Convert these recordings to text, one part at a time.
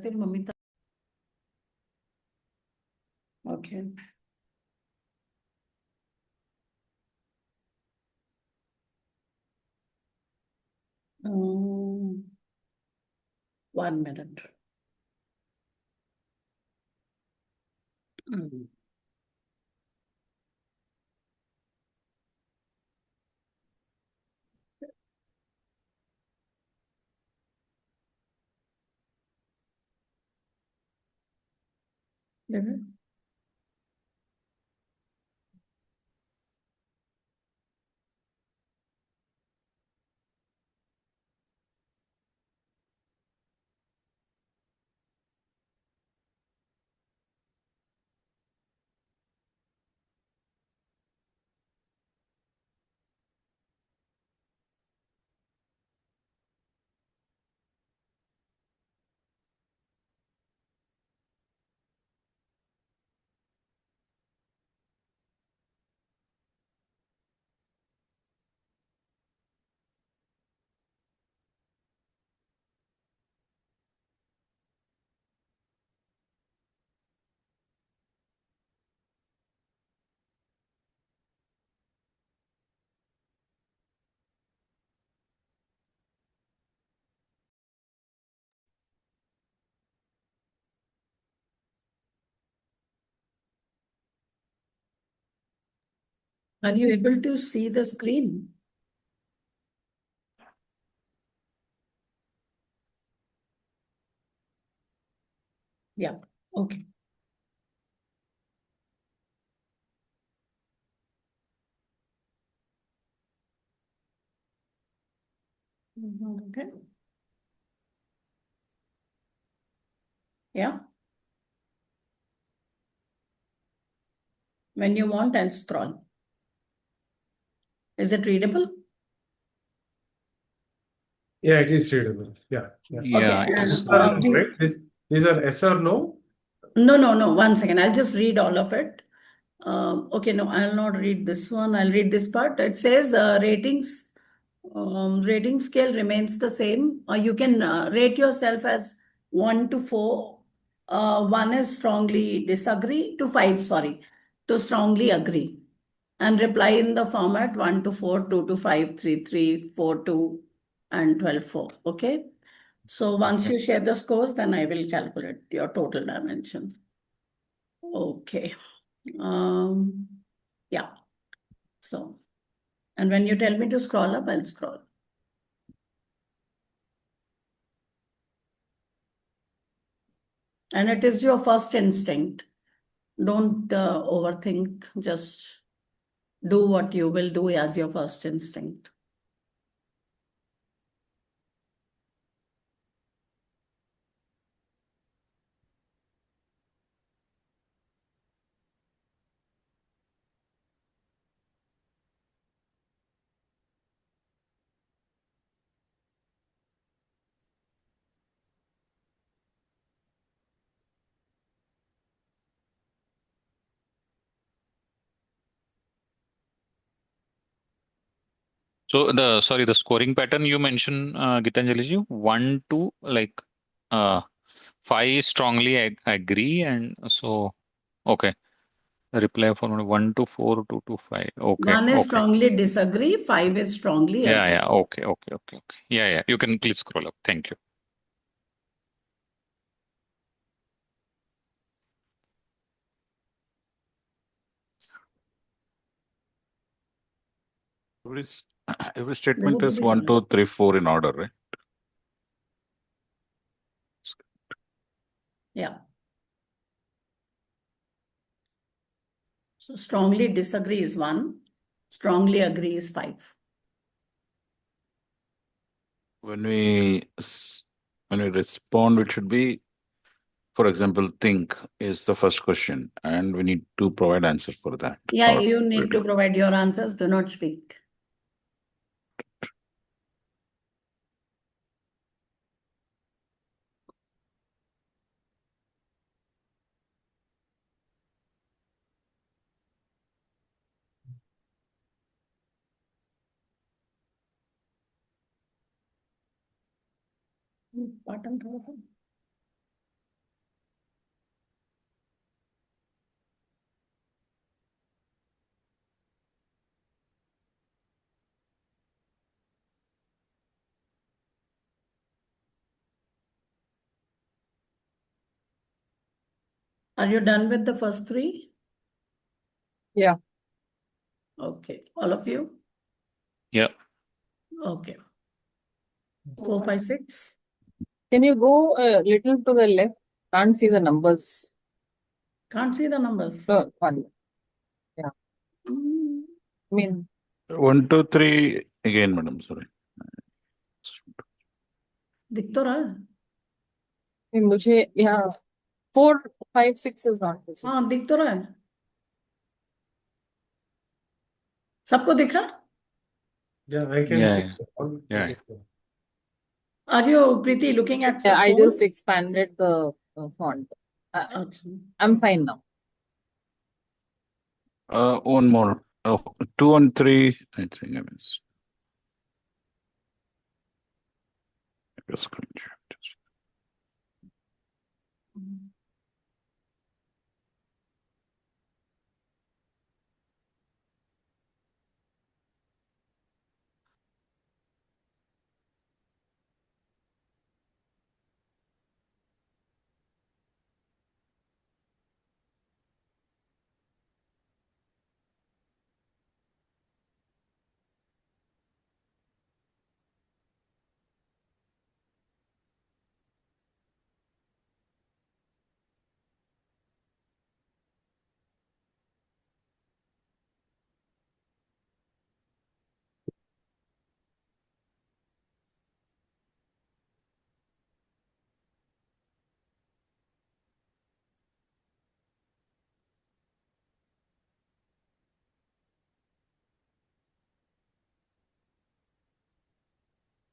तेरी मम्मी था. Okay. Um, 1 minute. Mm. Mhm. Are you able to see the screen? Yeah. Okay. Okay. Yeah. When you want, I'll scroll. Is it readable? Yeah, it is readable. Yeah. Yeah, Okay. it is. Right? These are yes or no? No. 1 second. I'll just read all of it. Okay, no, I'll not read this one. I'll read this part. It says ratings. Rating scale remains the same. You can rate yourself as 1 to 4. 1 is strongly disagree, to 5, sorry, to strongly agree. And reply in the format 1 to 4, 2 to 5, 3, 3, 4, 2, and 12, 4. Okay. So once Okay. you share the scores, then I will calculate your total dimension. Okay. Um, yeah. So, and when you tell me to scroll up, I'll scroll. And it is your first instinct. Don't overthink. Just do what you will do as your first instinct. So the scoring pattern you mentioned, Gitanjali ji, 1 to uh 5 strongly agree, and so okay. Reply for 1 to 4, 2 to 5. Okay, 1 is okay. strongly disagree, 5 is strongly Yeah, agree. yeah. Okay. Yeah. You can please scroll up. Thank you. Every, every statement is 1, 2, 3, 4 in order, right? Yeah. So strongly disagree is 1, strongly agree is 5. When we respond, it should be, for example, think is the first question, and we need to provide answers for that. Yeah, Or you need to provide your answers. Do not speak. Button throw. Are you done with the first three? Yeah. Okay, all of you? Yeah. Okay. 4, 5, 6. Can you go a little to the left? Can't see the numbers. Can't see the numbers. No, one. Yeah. Mm. I mean, 1, 2, 3 again, madam. Sorry. दिख तो रहा है? मुझे yeah 4, 5, 6 is not visible. हाँ, दिख तो रहा है. सबको दिख रहा? Yeah, I can Yeah, see. yeah. Are you, Preeti, looking at Yeah, the I phone? just expanded the font. अच्छा. I'm fine now. One more. 2 and 3. I think I missed. Your screen share.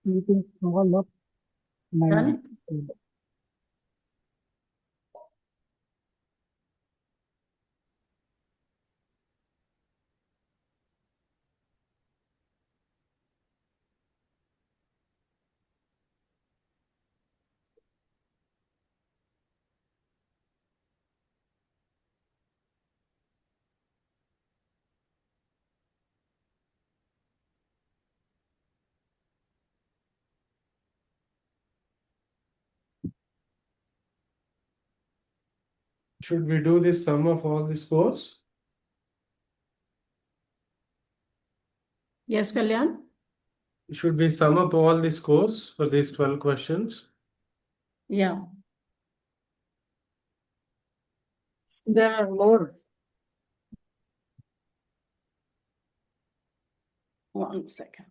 You can scroll up Done? Should we do this sum of all the scores? Yes, Kalyan? Should we sum up all the scores for these 12 questions? Yeah. There are more. One second.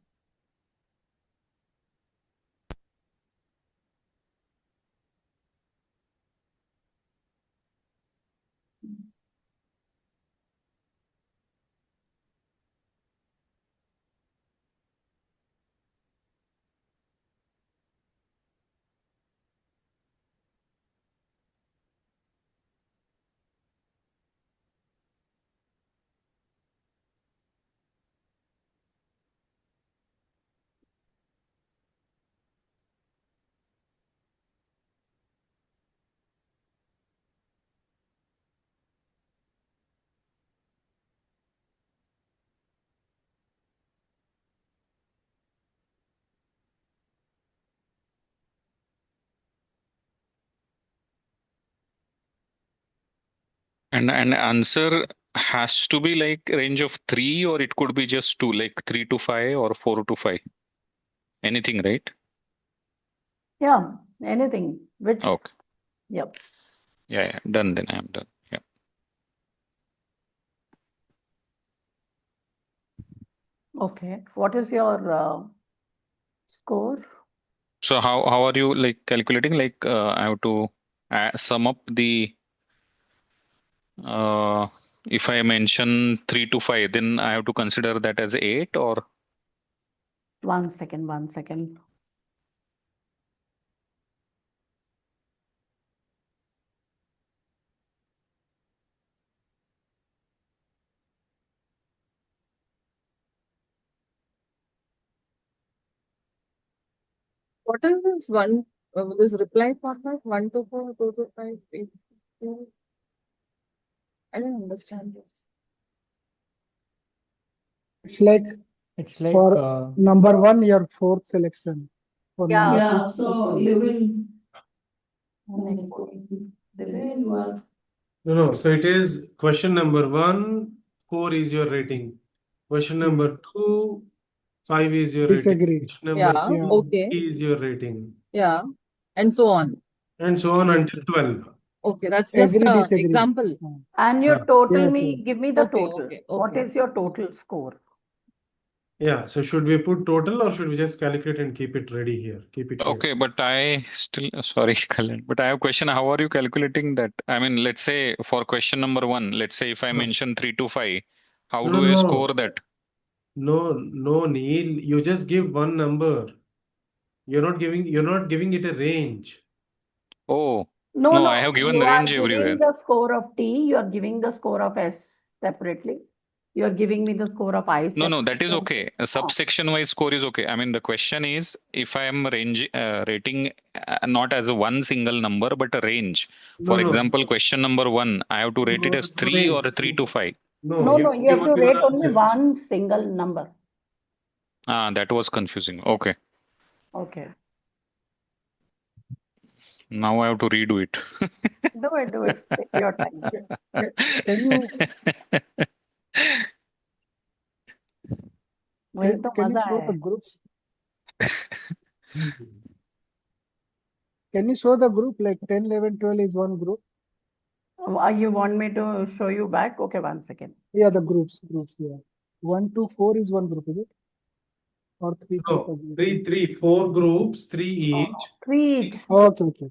And answer has to be like range of 3, or it could be just 2, like 3 to 5 or 4 to 5. Anything, right? Yeah, anything. Which? Okay. Yep. Yeah. Done. Then I am done. Yeah. Okay. What is your score? So how are you like calculating? Like I have to sum up the if I mention 3 to 5, then I have to consider that as 8, or 1 second, 1 second. What is this 1, this reply format 1 to 4, 2 to 5, 3 to 4. I don't understand this. It's like for number one, your fourth selection. For Yeah. number Yeah, two, so fifth. you will. The way you are. No, so it is question number 1, 4 is your rating. Question number 2, 5 is your rating. Disagree. Question number Yeah, 3 Yeah. okay. is your rating. Yeah. And so on. And so on Yes, until 12. Okay, that's just Agree, an disagree. example. And your Yeah. total Yes, me, yes. give me the Okay, total. okay, What okay. is your total score? Yeah, so should we put total or should we just calculate and keep it ready here? Keep it here. Okay, but I still, sorry, Kalyan, but I have a question. How are you calculating that? I mean, let's say for question number 1, let's say if I mention 3 to 5, how No, do I no. score that? No, Neil. You just give one number. You're not giving it a range. Oh, No, no, no, I have given you the are range everywhere. giving the score of T, you are giving the score of S separately. You are giving me the score of I No, separately. that is okay. A subsection wise score is okay. I mean, the question is if I am rating not as a one single number, but a range. No, For no. example, question number 1, I have to rate it as 3 or a 3 to 5. No, No, no, you have to give rate an only answer. one single number. That was confusing. Okay. Okay. Now I have to redo it. Do it. Take your time. Can you वही तो can you मजा show है. the groups? Can you show the group like 10, 11, 12 is one group? You want me to show you back? Okay, 1 second. Yeah, the groups, yeah. 1 to 4 is one group, is it? Or 3, 4 No, 4 groups, 3 each. 3 each. Okay.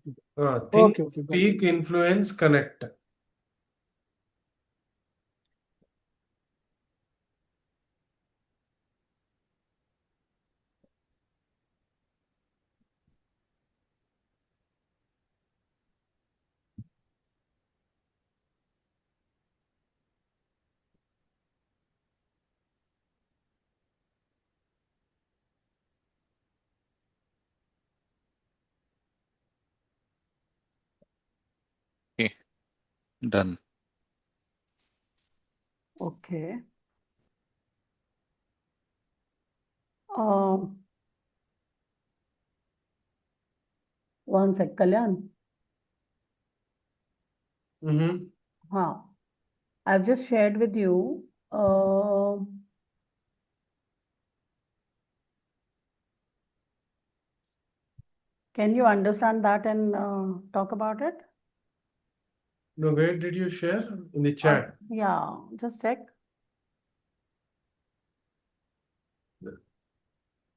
Think, Okay, got it. speak, influence, connect. Okay, done. Okay. 1 sec, Kalyan. I've just shared with you. Can you understand that and talk about it? No, where did you share? In the chat. Yeah, just check.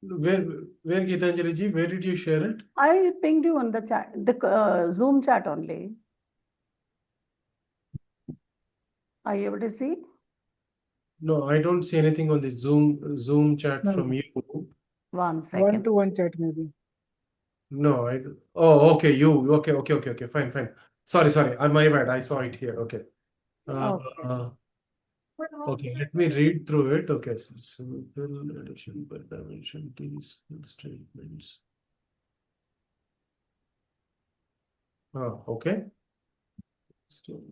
Where Gitanjali ji, where did you share it? I pinged you on the chat, the Zoom chat only. Are you able to see? No, I don't see anything on the Zoom chat No, from no. you. 1 second. 1 to 1 chat maybe. No, oh, okay, you. Okay, fine. Sorry, my bad. I saw it here. Okay. Okay, let me read through it. Okay, so simple addition by dimension T statements. Okay. Okay.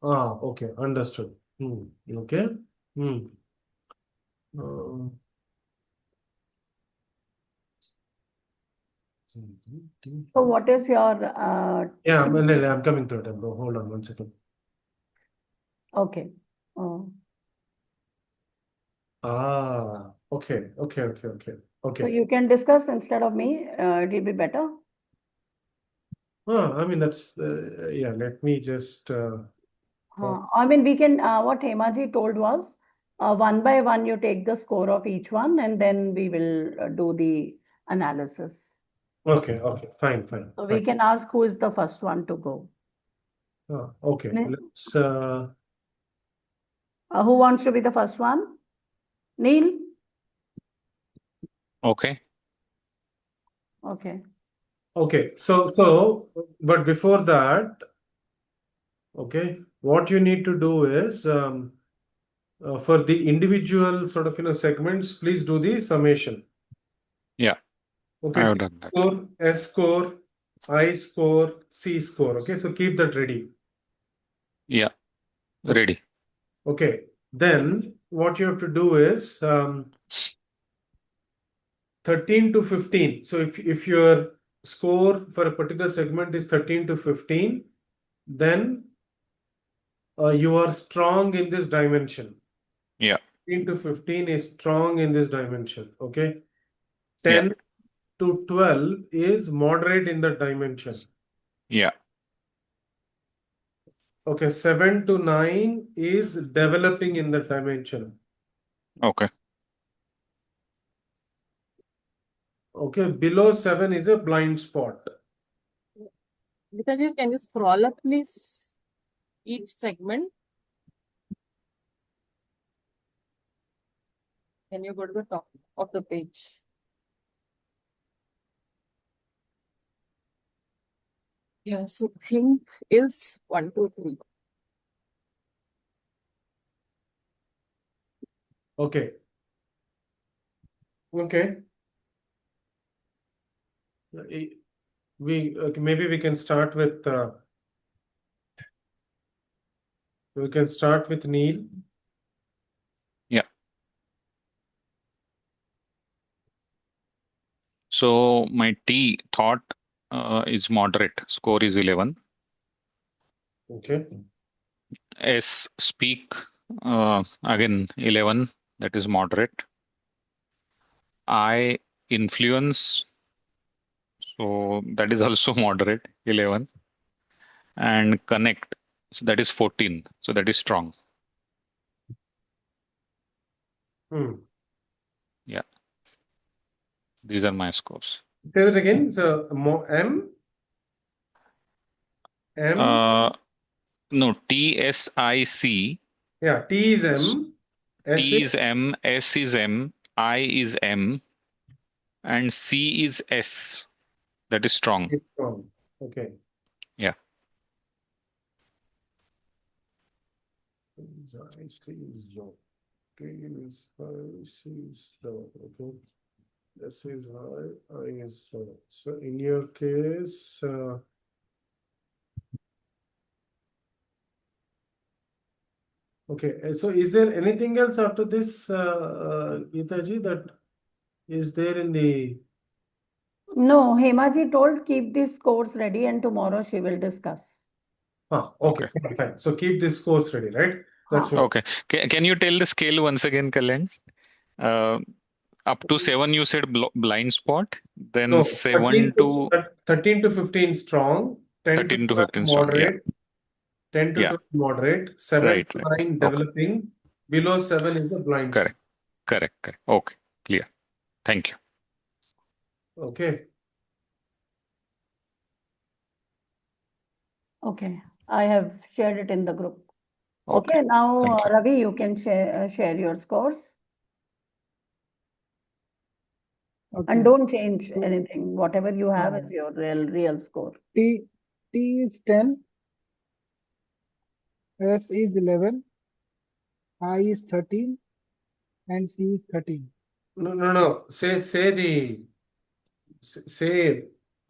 Okay, understood. Okay. So what is your Yeah, I'm coming to it. Hold on 1 second. okay. Okay. So you can discuss instead of me. It will be better. I mean that's yeah. Let me just. I mean, we can. What Hemaji told was, 1 by 1 you take the score of each one, and then we will do the analysis. Okay, fine. So we can ask who is the first one to go. Okay, let's. Who wants to be the first one? Neil? Okay. Okay. Okay, but before that, okay, what you need to do is for the individual sort of segments, please do the summation. Yeah, I Okay, have T done that. score, S score, I score, C score. Okay, so keep that ready. Yeah, Okay. ready. Okay, then what you have to do is 13 to 15. So if your score for a particular segment is 13 to 15, then you are strong in this dimension. Yeah, 13 to 15 is strong in this dimension. Okay, yeah, 10 to 12 is moderate in that dimension. yeah. Okay, 7 to 9 is developing in that dimension. Okay. Okay, below 7 is a blind spot. Gitaji, can you scroll up, please? Each segment. Can you go to the top of the page? Yeah, so think is 1, 2, 3. Okay. Okay. Maybe we can start with Neil. Yeah. So my T thought is moderate. Score is 11. Okay. S speak again 11. That is moderate. I influence. So that is also moderate 11. And connect. So that is 14. So that is strong. Yeah. These are my scores. Say that again. So M. No, TSIC. Yeah, T is M. S T is is M, S is M, I is M, and C is S. That is strong. strong. Okay. Yeah. I C is low. T is high. C is low. Okay. S is high. I is low. So in your case, okay. So is there anything else after this, Geeta ji, that is there in the? No, Hemaji told keep these scores ready and tomorrow she will discuss. Okay, fine. So keep this course ready, right? That's what. Okay. Can you tell the scale once again, Kalyan? Up to 7, you said blind spot. Then No, 7 to 13 to 15 strong, 10 to 13 to 12 15 strong. Yeah. moderate, 10 to Yeah. 12 moderate, 7 Right. to Right. 9 Okay. developing, below 7 is a blind spot. Correct. Okay. Clear. Thank you. Okay. Okay, I have shared it in the group. Okay. Okay, now Thank you. Ravi, you can share your scores. Okay. And don't change So, anything. Whatever you have is your real score. T is 10, S is 11, I is 13, and C is 13. No. Say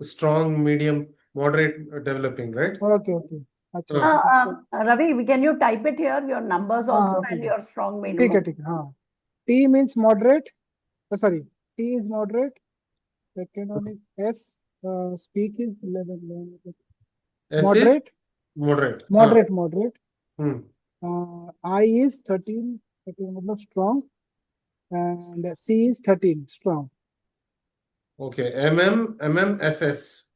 strong, medium, moderate, developing, right? Okay. Ravi, can you type it here, your numbers also okay. and your strong ठीक medium? है. T means moderate. Sorry, T is moderate. Second one is S. Speak is 11. S Moderate. is moderate. Moderate. Hmm. I is 13. 13 मतलब strong. And C is 13. Strong. Okay. MMSS.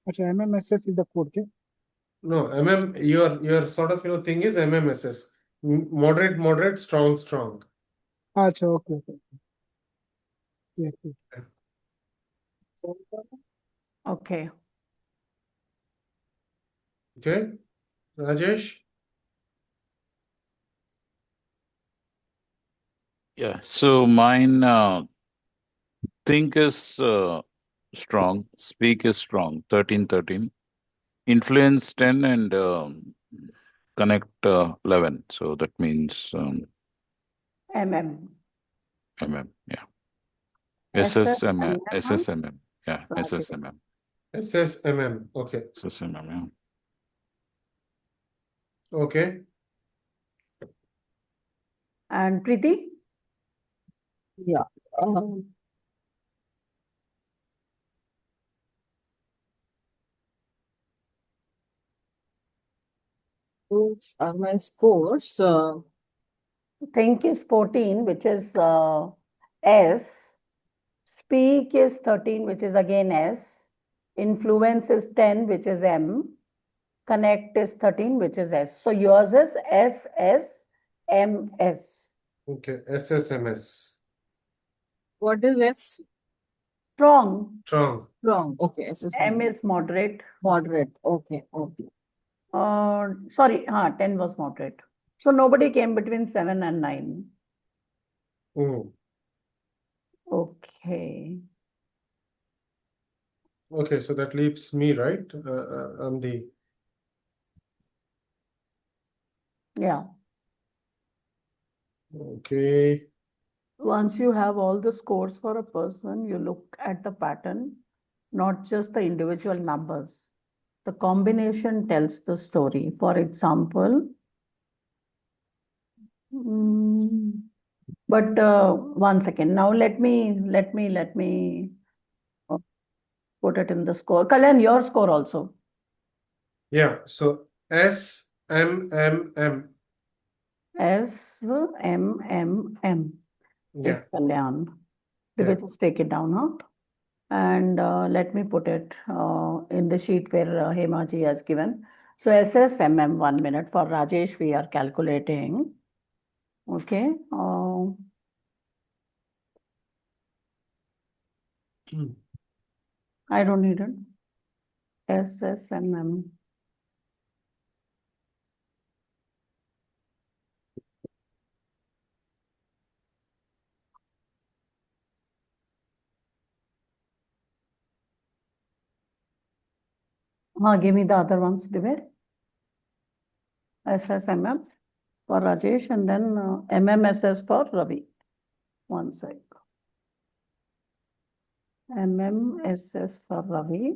अच्छा, MMSS is the code. Okay? No, your sort of thing is MMSS. Moderate, strong. अच्छा, okay. Yes. Okay. Okay. Rajesh? Yeah. So mine think is strong. Speak is strong. 13, 13. Influence 10 and connect 11. So that means MM. MM. Yeah. SSMM. SSMM. Yeah. Rajesh. SSMM. SSMM. Okay. SSMM. Yeah. Okay. And Preeti? Yeah. Those are my scores. Think is 14, which is S. Speak is 13, which is again S. Influence is 10, which is M. Connect is 13, which is S. So yours is SSMS. Okay. SSMS. What is S? Strong. Strong. Strong. Okay. M SSM. is moderate. Moderate. Okay. Okay. Sorry, 10 was moderate. So nobody came between 7 and 9. Oh. Okay. Okay. So that leaves me, right? I'm the. Yeah. Okay. Once you have all the scores for a person, you look at the pattern, not just the individual numbers. The combination tells the story. For example, but 1 second. Now let me put it in the score. Kalyan, your score also. Yeah. So SMMM. SMMM is Yeah. Kalyan. Did Yeah. we just take it down, huh? And let me put it in the sheet where Hemaji has given. So SSMM, 1 minute. For Rajesh, we are calculating. Okay. I don't need it. SSMM. Give me the other ones, Divya. SSMM for Rajesh and then MMSS for Ravi. 1 sec. MMSS for Ravi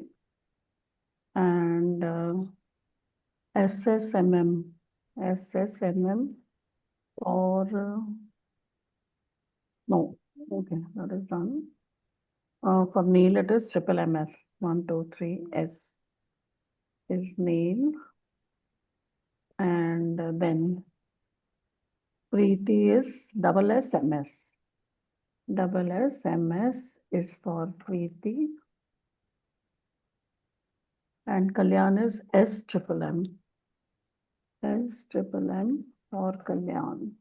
and SSMM. SSMM or no. Okay, that is done. For Neil, it is triple MS. 1, 2, 3. S is Neil. And then Preeti is double SMS. Double SMS is for Preeti. And Kalyan is S triple M. S triple M for Kalyan.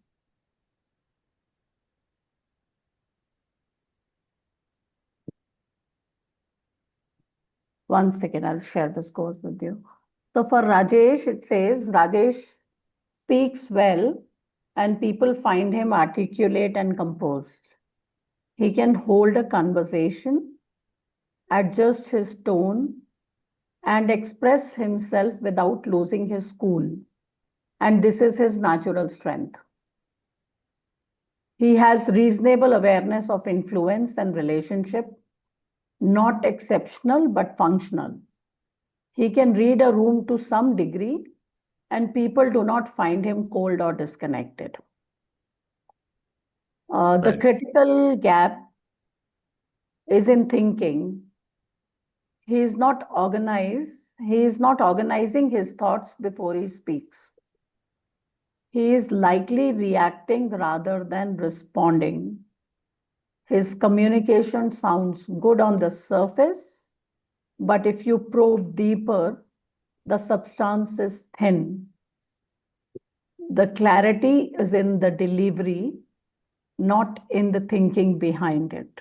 One second, I'll share the scores with you. So for Rajesh, it says Rajesh speaks well and people find him articulate and composed. He can hold a conversation, adjust his tone, and express himself without losing his cool. And this is his natural strength. He has reasonable awareness of influence and relationship, not exceptional but functional. He can read a room to some degree, and people do not find him cold or disconnected. The Right. critical gap is in thinking. He is not organized. He is not organizing his thoughts before he speaks. He is likely reacting rather than responding. His communication sounds good on the surface, but if you probe deeper, the substance is thin. The clarity is in the delivery, not in the thinking behind it.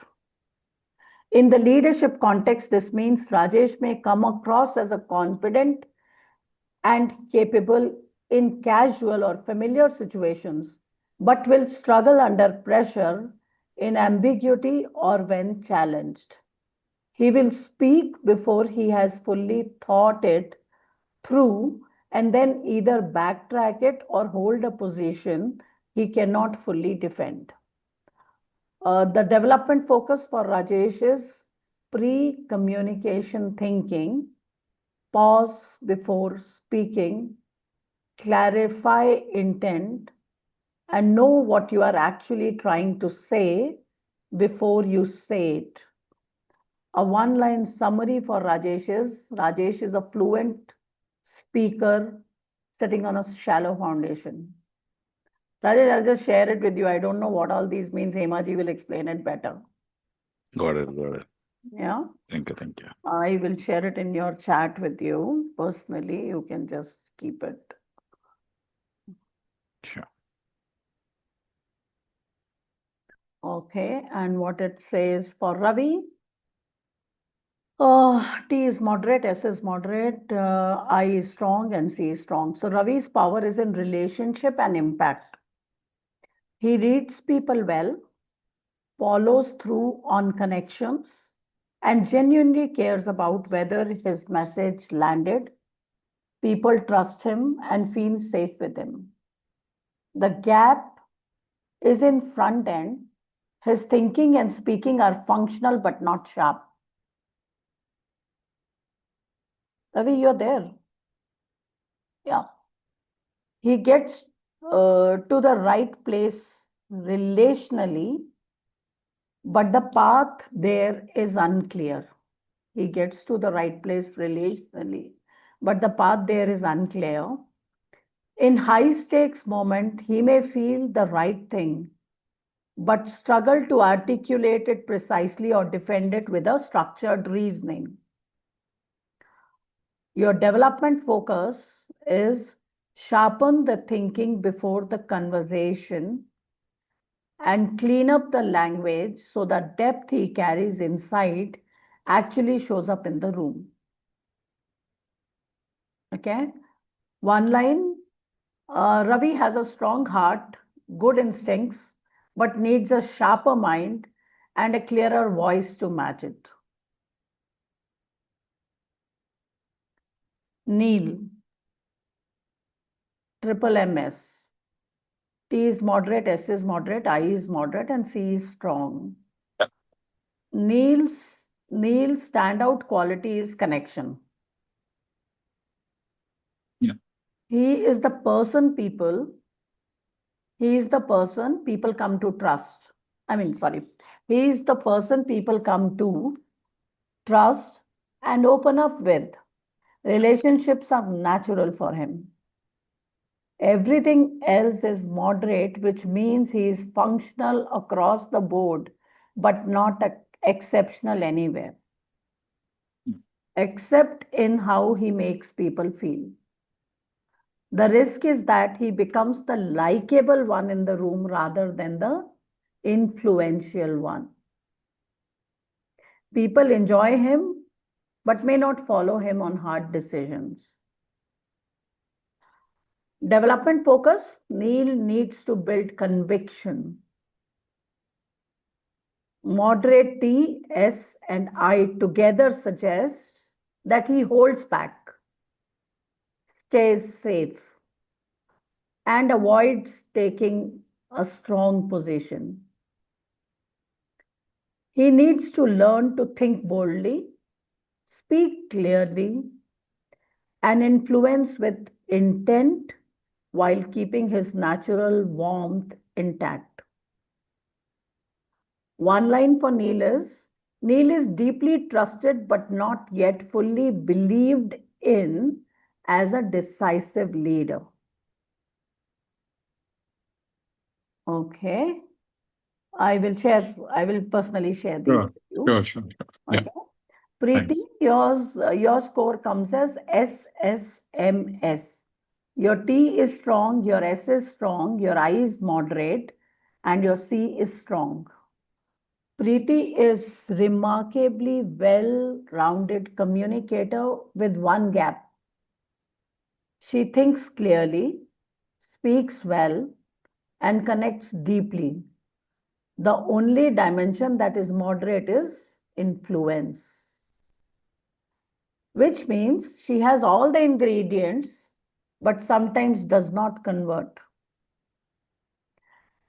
In the leadership context, this means Rajesh may come across as a confident and capable in casual or familiar situations, but will struggle under pressure, in ambiguity, or when challenged. He will speak before he has fully thought it through and then either backtrack it or hold a position he cannot fully defend. The development focus for Rajesh is pre-communication thinking, pause before speaking, clarify intent, and know what you are actually trying to say before you say it. A one-line summary for Rajesh is a fluent speaker sitting on a shallow foundation. Rajesh, I'll just share it with you. I don't know what all these means. Hemaji will explain it better. Got it, got it. Yeah. Thank you, thank you. I will share it in your chat with you personally. You can just keep it. Sure. Okay. And what it says for Ravi? T is moderate, S is moderate, I is strong, and C is strong. So Ravi's power is in relationship and impact. He reads people well, follows through on connections, and genuinely cares about whether his message landed. People trust him and feel safe with him. The gap is in front end. His thinking and speaking are functional but not sharp. Ravi, you're there. Yeah. He gets to the right place relationally, but the path there is unclear. He gets to the right place relationally, but the path there is unclear. In high stakes moment, he may feel the right thing, but struggle to articulate it precisely or defend it with a structured reasoning. Your development focus is sharpen the thinking before the conversation and clean up the language so the depth he carries inside actually shows up in the room. Okay? One line, Ravi has a strong heart, good instincts, but needs a sharper mind and a clearer voice to match it. Neil, triple MS. T is moderate, S is moderate, I is moderate, and C is strong. Yeah. Neil's standout quality is connection. Yeah. He is the person people come to trust. He is the person people come to trust and open up with. Relationships are natural for him. Everything else is moderate, which means he is functional across the board, but not exceptional anywhere, except in how he makes people feel. The risk is that he becomes the likable one in the room rather than the influential one. People enjoy him, but may not follow him on hard decisions. Development focus, Neil needs to build conviction. Moderate T, S, and I together suggests that he holds back, stays safe, and avoids taking a strong position. He needs to learn to think boldly, speak clearly, and influence with intent while keeping his natural warmth intact. One line for Neil is deeply trusted but not yet fully believed in as a decisive leader. Okay. I will personally share these Sure, with you. sure. Yeah, Okay. Preeti, thanks. your score comes as SSMS. Your T is strong, your S is strong, your I is moderate, and your C is strong. Preeti is remarkably well-rounded communicator with one gap. She thinks clearly, speaks well, and connects deeply. The only dimension that is moderate is influence. which means she has all the ingredients, but sometimes does not convert.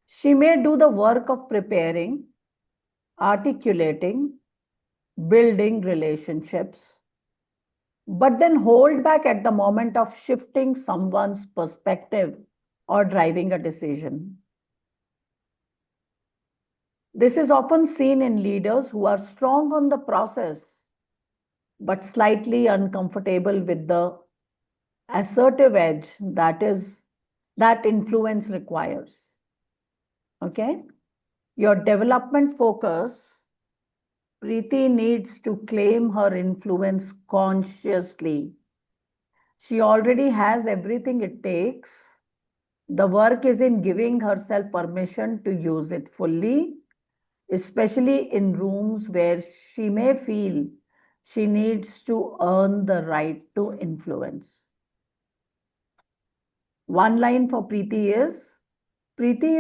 She may do the work of preparing, articulating, building relationships, but then hold back at the moment of shifting someone's perspective or driving a decision. This is often seen in leaders who are strong on the process, but slightly uncomfortable with the assertive edge that influence requires. Okay? Your development focus, Preeti needs to claim her influence consciously. She already has everything it takes. The work is in giving herself permission to use it fully, especially in rooms where she may feel she needs to earn the right to influence. One line for Preeti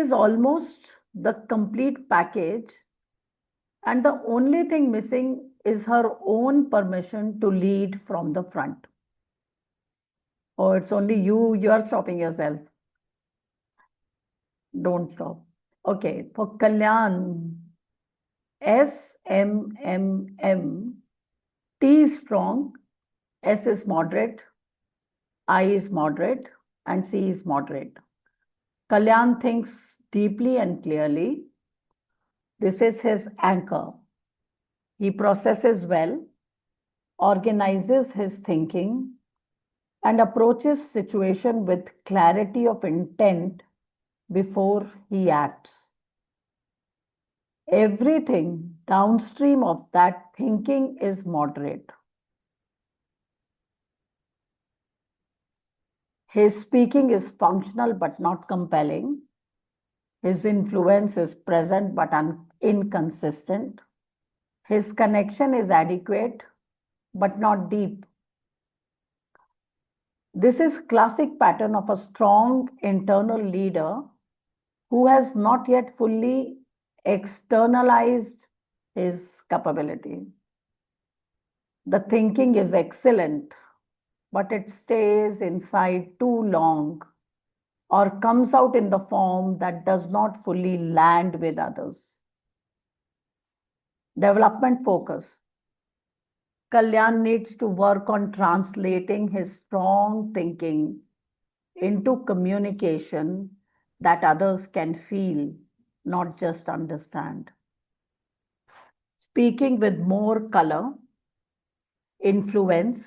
is almost the complete package, and the only thing missing is her own permission to lead from the front. Oh, it's only you are stopping yourself. Don't stop. Okay, for Kalyan, SMMM, T is strong, S is moderate, I is moderate, and C is moderate. Kalyan thinks deeply and clearly. This is his anchor. He processes well, organizes his thinking, and approaches situation with clarity of intent before he acts. Everything downstream of that thinking is moderate. His speaking is functional but not compelling. His influence is present but inconsistent. His connection is adequate but not deep. This is classic pattern of a strong internal leader who has not yet fully externalized his capability. The thinking is excellent, but it stays inside too long or comes out in the form that does not fully land with others. Development focus. Kalyan needs to work on translating his strong thinking into communication that others can feel, not just understand. Speaking with more color, influence,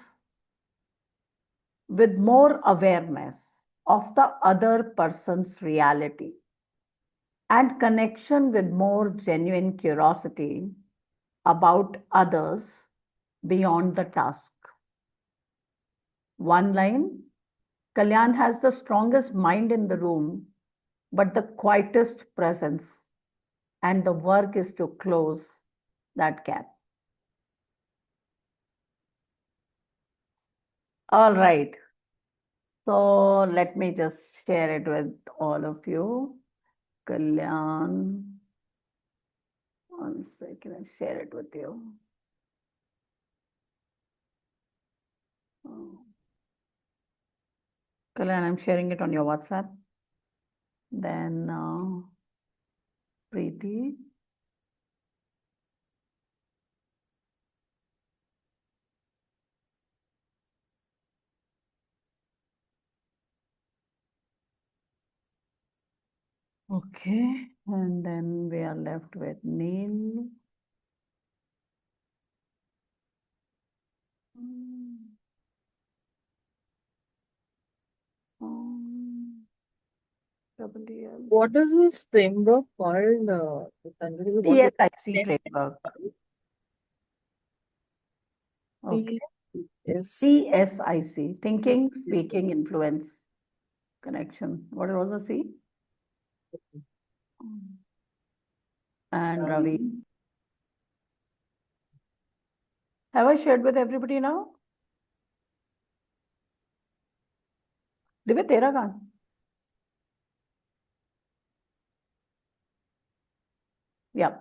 with more awareness of the other person's reality, and connection with more genuine curiosity about others beyond the task. One line, Kalyan has the strongest mind in the room, but the quietest presence, and the work is to close that gap. All right. So let me just share it with all of you. Kalyan. One second, I'll share it with you. Kalyan, I'm sharing it on your WhatsApp. Then Preeti. Okay, and then we are left with Neil. WL. What is this framework called? Gitanjali? What is TSIC framework. Okay. TSIC, thinking, speaking, influence, connection. What was the C? And Ravi. Have I shared with everybody now? Divya, tera kahan? Yeah.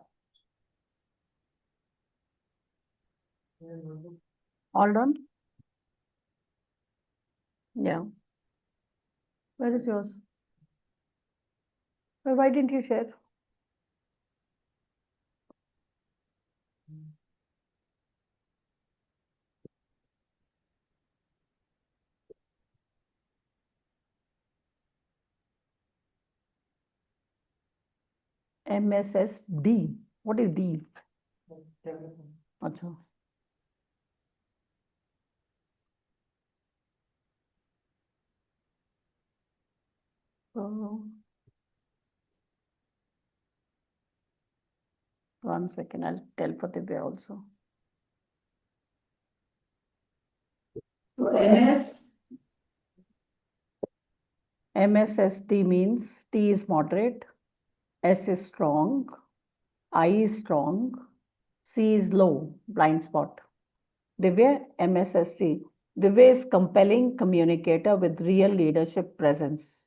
All done? Yeah. Where is yours? Why didn't you share? MSSD. What is D? Acha. So, 1 second, I'll tell Pratibha also. So MSSD means T is moderate, S is strong, I is strong, C is low, blind spot. Divya, MSSD. Divya is compelling communicator with real leadership presence.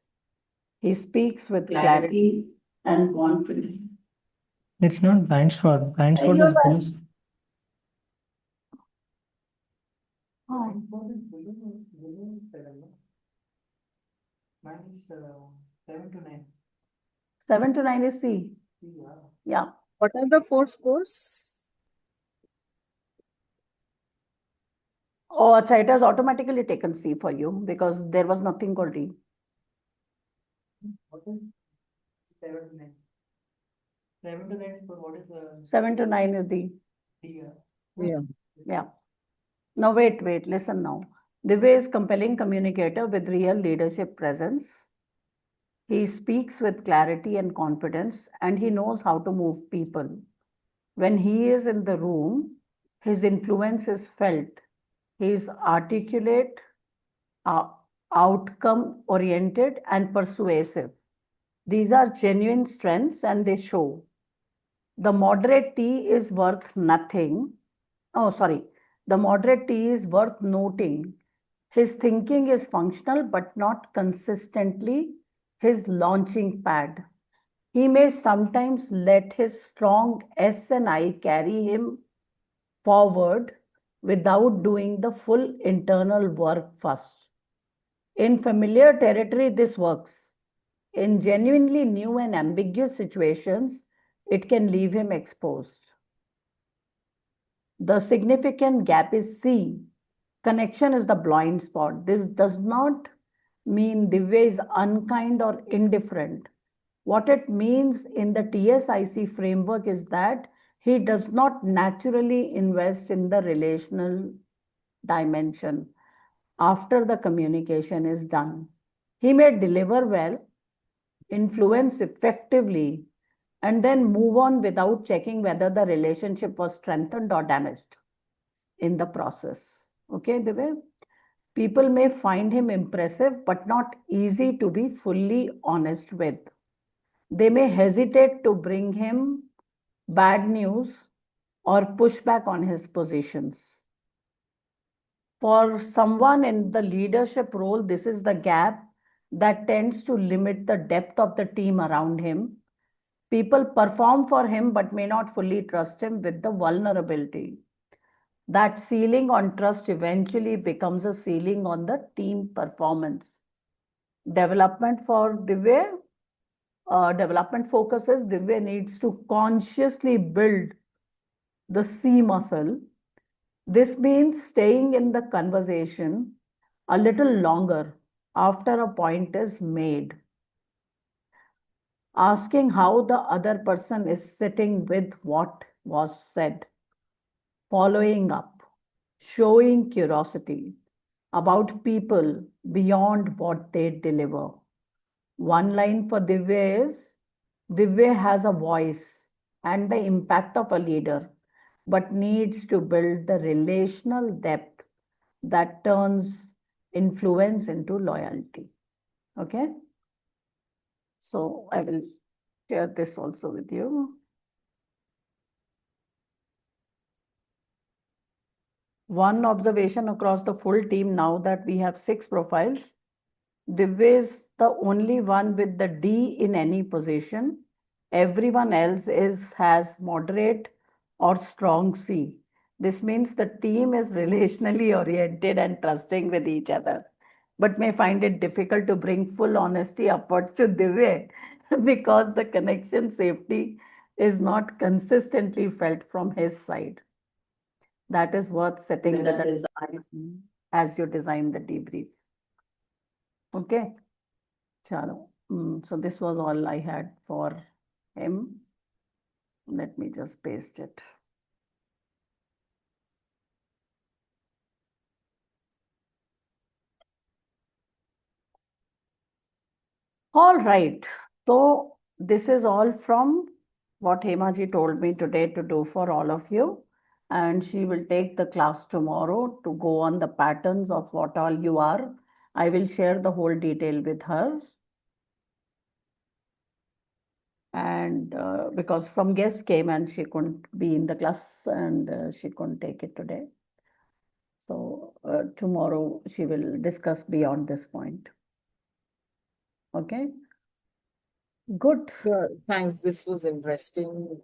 He speaks with clarity and confidence. It's not blind spot. Blind spot You're is right. this. Oh. Mine is 7 to 9. 7 to 9 is C. Yeah. What are the 4 scores? Oh, acha, it has automatically taken C for you because there was nothing called D. 7 to 9. 7 to 9 is for what is the 7 to 9 is D. D? Yeah. Yeah. Now wait, listen now. Divya is compelling communicator with real leadership presence. He speaks with clarity and confidence, and he knows how to move people. When he is in the room, his influence is felt. He is articulate, outcome oriented, and persuasive. These are genuine strengths and they show. The moderate T is worth nothing. Oh, sorry. The moderate T is worth noting. His thinking is functional but not consistently his launching pad. He may sometimes let his strong S and I carry him forward without doing the full internal work first. In familiar territory, this works. In genuinely new and ambiguous situations, it can leave him exposed. The significant gap is C. Connection is the blind spot. This does not mean Divya is unkind or indifferent. What it means in the TSIC framework is that he does not naturally invest in the relational dimension after the communication is done. He may deliver well, influence effectively, and then move on without checking whether the relationship was strengthened or damaged in the process. Okay, Divya? People may find him impressive, but not easy to be fully honest with. They may hesitate to bring him bad news or push back on his positions. For someone in the leadership role, this is the gap that tends to limit the depth of the team around him. People perform for him but may not fully trust him with the vulnerability. That ceiling on trust eventually becomes a ceiling on the team performance. Development for Divya, development focuses, Divya needs to consciously build the C muscle. This means staying in the conversation a little longer after a point is made, asking how the other person is sitting with what was said, following up, showing curiosity about people beyond what they deliver. One line for Divya is Divya has a voice and the impact of a leader, but needs to build the relational depth that turns influence into loyalty. Okay? So I will share this also with you. One observation across the full team now that we have 6 profiles. Divya is the only one with the D in any position. Everyone else has moderate or strong C. This means the team is relationally oriented and trusting with each other. but may find it difficult to bring full honesty upwards to Divya because the connection safety is not consistently felt from his side. That is worth setting with the design as you design the debrief. Okay. Chalo. So this was all I had for him. Let me just paste it. All right. So this is all from what Hemaji told me today to do for all of you. And she will take the class tomorrow to go on the patterns of what all you are. I will share the whole detail with her. And because some guests came and she couldn't be in the class and she couldn't take it today. So tomorrow she will discuss beyond this point. Okay. Good. Sure. Thanks. This was interesting.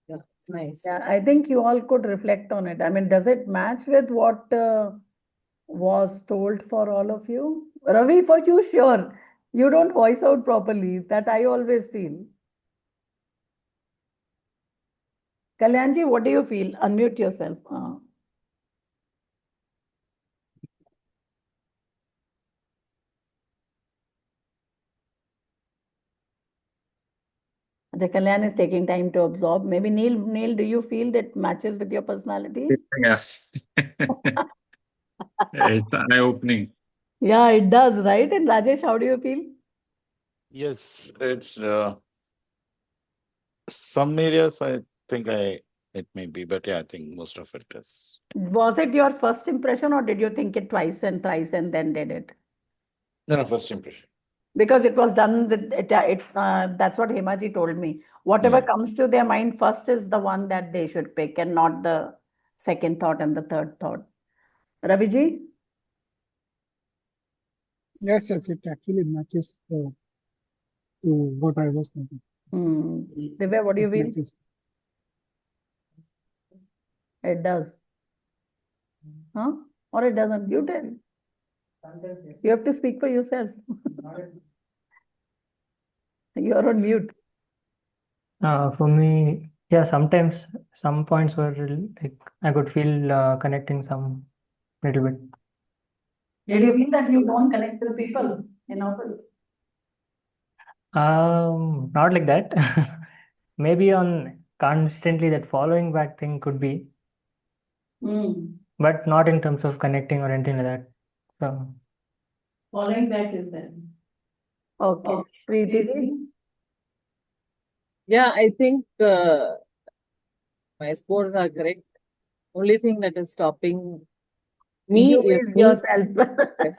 Yeah, it's nice. Yeah, I think you all could reflect on it. I mean, does it match with what was told for all of you? Ravi, for you, sure. You don't voice out properly. That I always feel. Kalyanji, what do you feel? Unmute yourself. The Kalyan is taking time to absorb. Maybe Neil, do you feel that matches with your personality? Yes. It's eye-opening. Yeah, it does, right? And Rajesh, how do you feel? Yes, it's some areas I think it may be, but yeah, I think most of it is. Was it your first impression or did you think it twice and thrice and then did it? No, first impression. Because it was done with it, that's what Hemaji told me. Whatever Yeah. comes to their mind first is the one that they should pick and not the second thought and the third thought. Raviji? Yes, yes, it actually matches to what I was thinking. Divya, what do you It feel? matches. It does. Huh? Or it doesn't? You tell. You have to speak for yourself. You're on mute. For me, yeah, sometimes some points were like I could feel connecting some little bit. Did you feel that you don't connect with people in office? Not like that. Maybe on constantly that following back thing could be, but not in terms of connecting or anything like that. So Following back is there. Okay. Preeti ji? Yeah, I think my scores are correct. Only thing that is stopping me You is is me. yourself. Yes.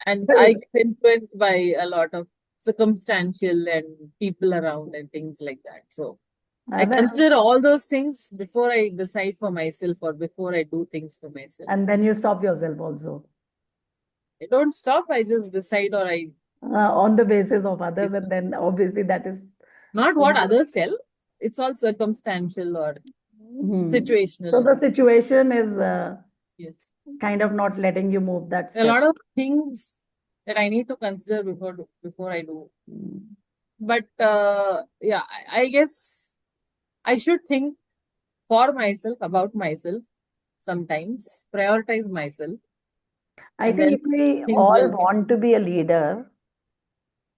And I get influenced by a lot of circumstantial and people around and things like that. So I consider all those things before I decide for myself or before I do things for myself. And then you stop yourself also. I don't stop, I just decide or I On the basis of others, and then obviously that is not what others tell. It's all circumstantial or situational. So the situation is Yes. kind of not letting you move that There are a step. lot of things that I need to consider before I do. But yeah, I guess I should think for myself, about myself, sometimes prioritize myself. I And think then if we things all will come. want to be a leader,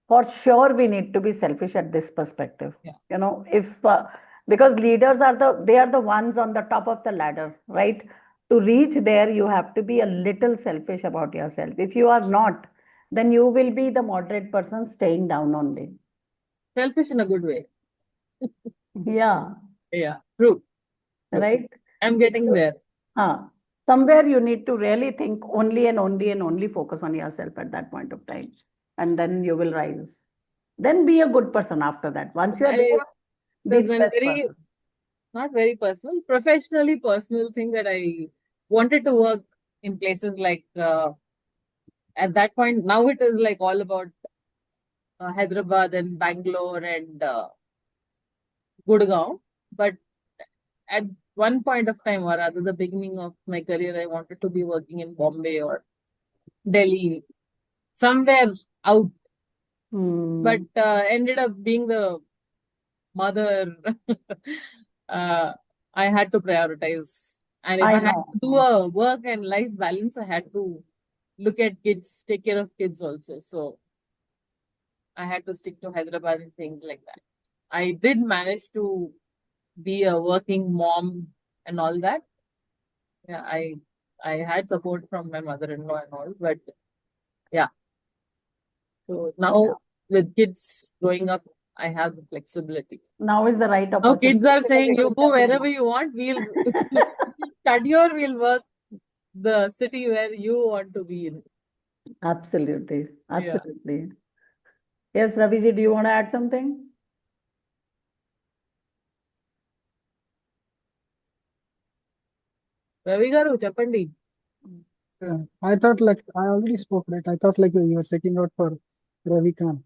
for sure we need to be selfish at this perspective. Yeah. You know, if because leaders are the ones on the top of the ladder, right? To reach there, you have to be a little selfish about yourself. If you are not, then you will be the moderate person staying down only. Selfish in a good way. Yeah. Yeah, true. Right? I'm getting there. Somewhere you need to really think only and only and only focus on yourself at that point of time. And then you will rise. Then be a good person after that. Once you are there, be There's the one best very, person. not very personal, professionally personal thing that I wanted to work in places like at that point. Now it is like all about Hyderabad and Bangalore and Gurgaon. But at one point of time or other, the beginning of my career, I wanted to be working in Bombay or Delhi, somewhere out, but ended up being the mother. I had to prioritize. And if I had to do a work and life balance, I had to look at kids, take care of kids also. So I had to stick to Hyderabad and things like that. I did manage to be a working mom and all that. Yeah, I had support from my mother-in-law and all, but yeah. So now with kids growing up, I have the flexibility. Now is the right Now opportunity. kids are saying, you go wherever you want. We'll study or we'll work the city where you want to be in. Absolutely. Yeah. Absolutely. Yes, Raviji, do you want to add something? Ravi garu, Chappandi. Yeah, I thought like I already spoke, right? I thought like you were taking out for Ravi Kant.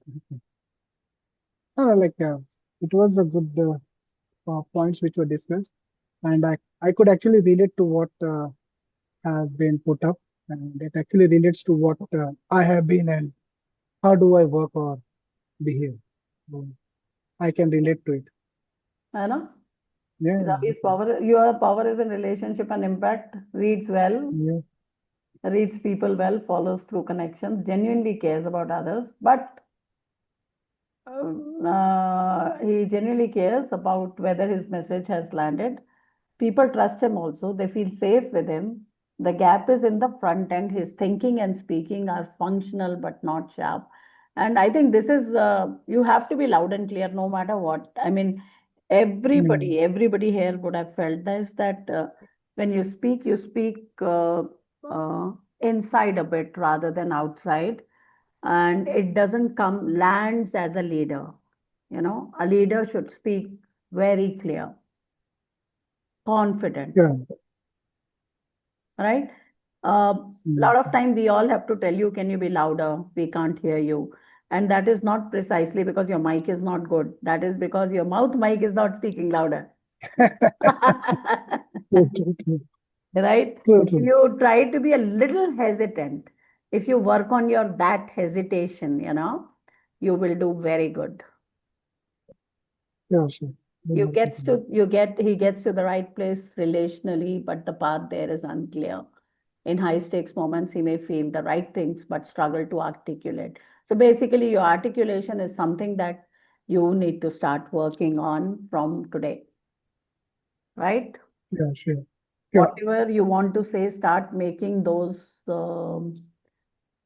No, like it was a good points which were discussed, and I could actually relate to what has been put up, and it actually relates to what I have been and how do I work or behave. So I can relate to it. I know. Yeah, Ravi's power, your power is in relationship and impact, reads well, yeah, reads people well, follows through connections, genuinely cares about others, but he genuinely cares about whether his message has landed. People trust him also, they feel safe with him. The gap is in the front end. His thinking and speaking are functional but not sharp. And I think this is, you have to be loud and clear no matter what. I mean, everybody here would have felt this that when you speak inside a bit rather than outside, and it doesn't come lands as a leader. You know, a leader should speak very clear, confident, yeah. right? A lot of time we all have to tell you, can you be louder? We can't hear you. And that is not precisely because your mic is not good. That is because your mouth mic is not speaking louder. True, true, true. Right? True, If true. you try to be a little hesitant, if you work on your that hesitation, you know, you will do very good. Yeah, sure. He gets to the right place relationally, but the path there is unclear. In high stakes moments, he may feel the right things but struggle to articulate. So basically, your articulation is something that you need to start working on from today, right? Yeah, sure. Sure. Whatever you want to say, start making those.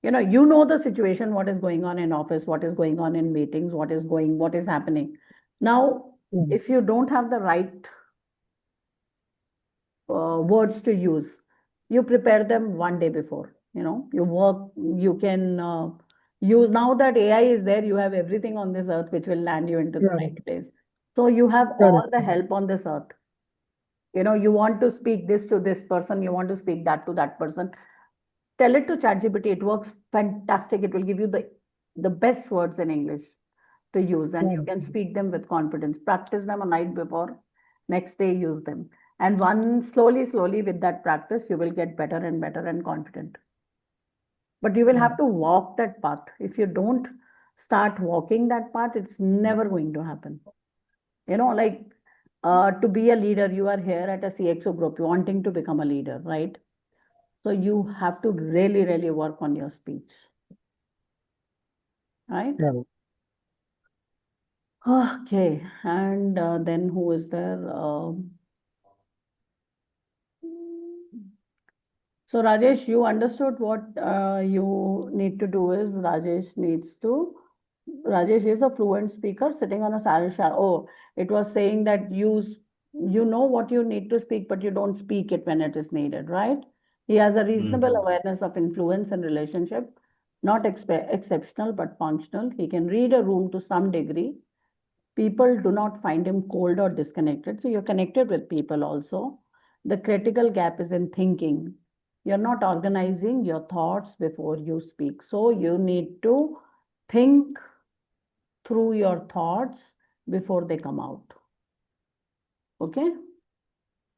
You know the situation, what is going on in office, what is going on in meetings, what is happening. Now, if you don't have the right words to use, you prepare them one day before. You can use, now that AI is there, you have everything on this earth which will land you into the right place. So you have all the help on this earth. You want to speak this to this person, you want to speak that to that person. Tell it to ChatGPT. It works fantastic. It will give you the best words in English to use, and you can speak them with confidence. Practice them a night before, next day use them. And slowly with that practice, you will get better and better and confident. But you will have to walk that path. If you don't start walking that path, it's never going to happen. Like to be a leader, you are here at a CXO group, wanting to become a leader, right? So you have to really, really work on your speech. Right? Yeah. Okay. And then who is there? So Rajesh, you understood what you need to do is Rajesh is a fluent speaker sitting on a salary share. Oh, it was saying that you know what you need to speak, but you don't speak it when it is needed, right? He has a reasonable awareness of influence and relationship, not exceptional, but functional. He can read a room to some degree. People do not find him cold or disconnected. So you're connected with people also. The critical gap is in thinking. You're not organizing your thoughts before you speak. So you need to think through your thoughts before they come out. Okay?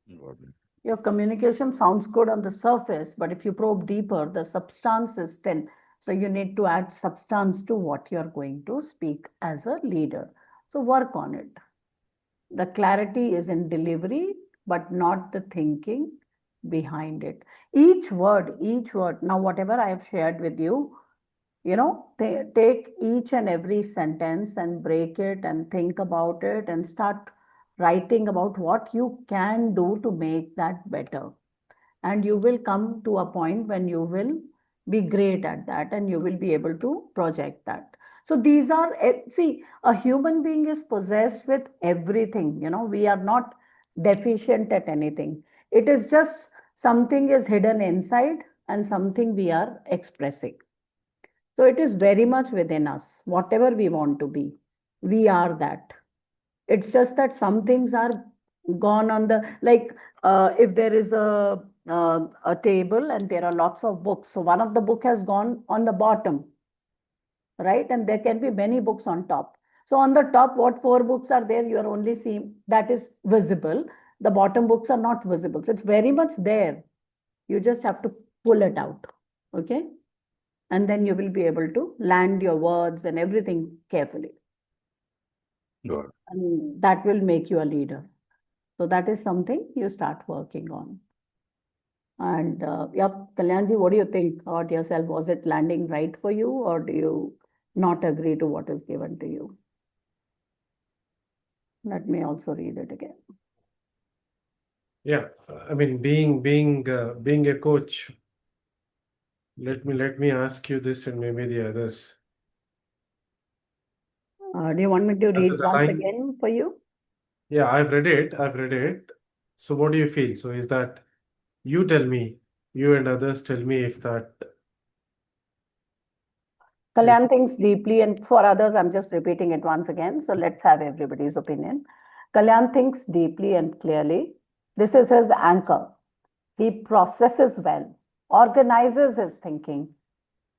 Got it. Your communication sounds good on the surface, but if you probe deeper, the substance is thin. So you need to add substance to what you're going to speak as a leader. So work on it. The clarity is in delivery, but not the thinking behind it. Each word. Now, whatever I have shared with you, take each and every sentence and break it and think about it and start writing about what you can do to make that better. And you will come to a point when you will be great at that and you will be able to project that. So these are, see, a human being is possessed with everything. We are not deficient at anything. It is just something is hidden inside and something we are expressing. So it is very much within us. Whatever we want to be, we are that. It's just that some things are gone on the, like, if there is a table and there are lots of books. So one of the book has gone on the bottom, right? And there can be many books on top. So on the top, what four books are there? You are only seeing that is visible. The bottom books are not visible. So it's very much there. You just have to pull it out. Okay. And then you will be able to land your words and everything carefully. Got it. And that will make you a leader. So that is something you start working on. And Kalyanji, what do you think about yourself? Was it landing right for you, or do you not agree to what is given to you? Let me also read it again. Yeah, I mean, being a coach, let me ask you this and maybe the others. Do you want me to Does read it once align? again for you? Yeah, I've read it. So what do you feel? So is that, you tell me, you and others tell me if that. Kalyan thinks deeply, and for others, I'm just repeating it once again. So let's have everybody's opinion. Kalyan thinks deeply and clearly. This is his anchor. He processes well, organizes his thinking,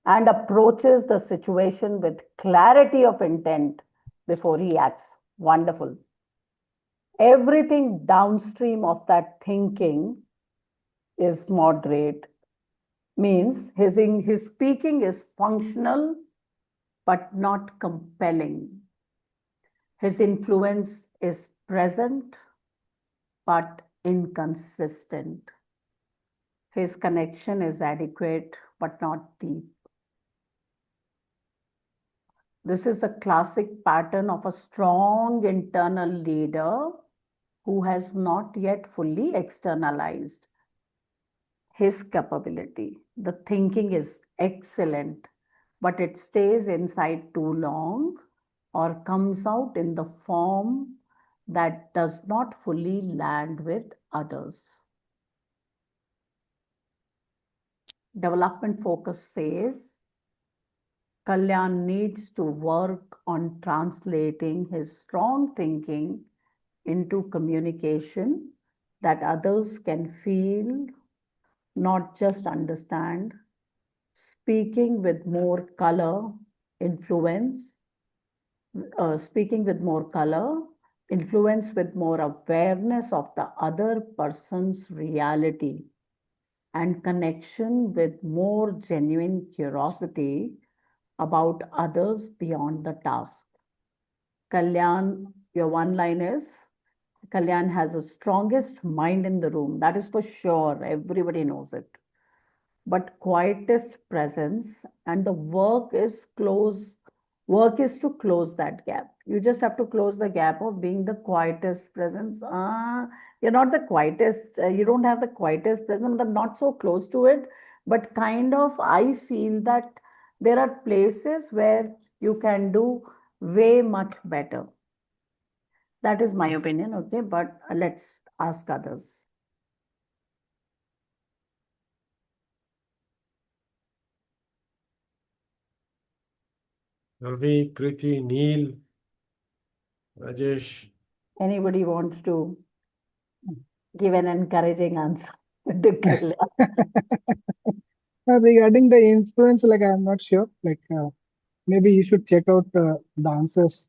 and approaches the situation with clarity of intent before he acts. Wonderful. Everything downstream of that thinking is moderate, means his speaking is functional but not compelling. His influence is present but inconsistent. His connection is adequate but not deep. This is a classic pattern of a strong internal leader who has not yet fully externalized his capability. The thinking is excellent, but it stays inside too long or comes out in the form that does not fully land with others. Development focus says Kalyan needs to work on translating his strong thinking into communication that others can feel, not just understand, speaking with more color, influence, speaking with more color, influence with more awareness of the other person's reality, and connection with more genuine curiosity about others beyond the task. Kalyan, your one line is Kalyan has the strongest mind in the room. That is for sure. Everybody knows it. But quietest presence, and the work is to close that gap. You just have to close the gap of being the quietest presence. You're not the quietest, you don't have the quietest presence, but not so close to it. But kind of, I feel that there are places where you can do way much better. That is my opinion, okay? But let's ask others. Ravi, Kriti, Neil, Rajesh. Anybody wants to give an encouraging answer to Kalyan? Regarding the influence, like I'm not sure. Like maybe you should check out the answers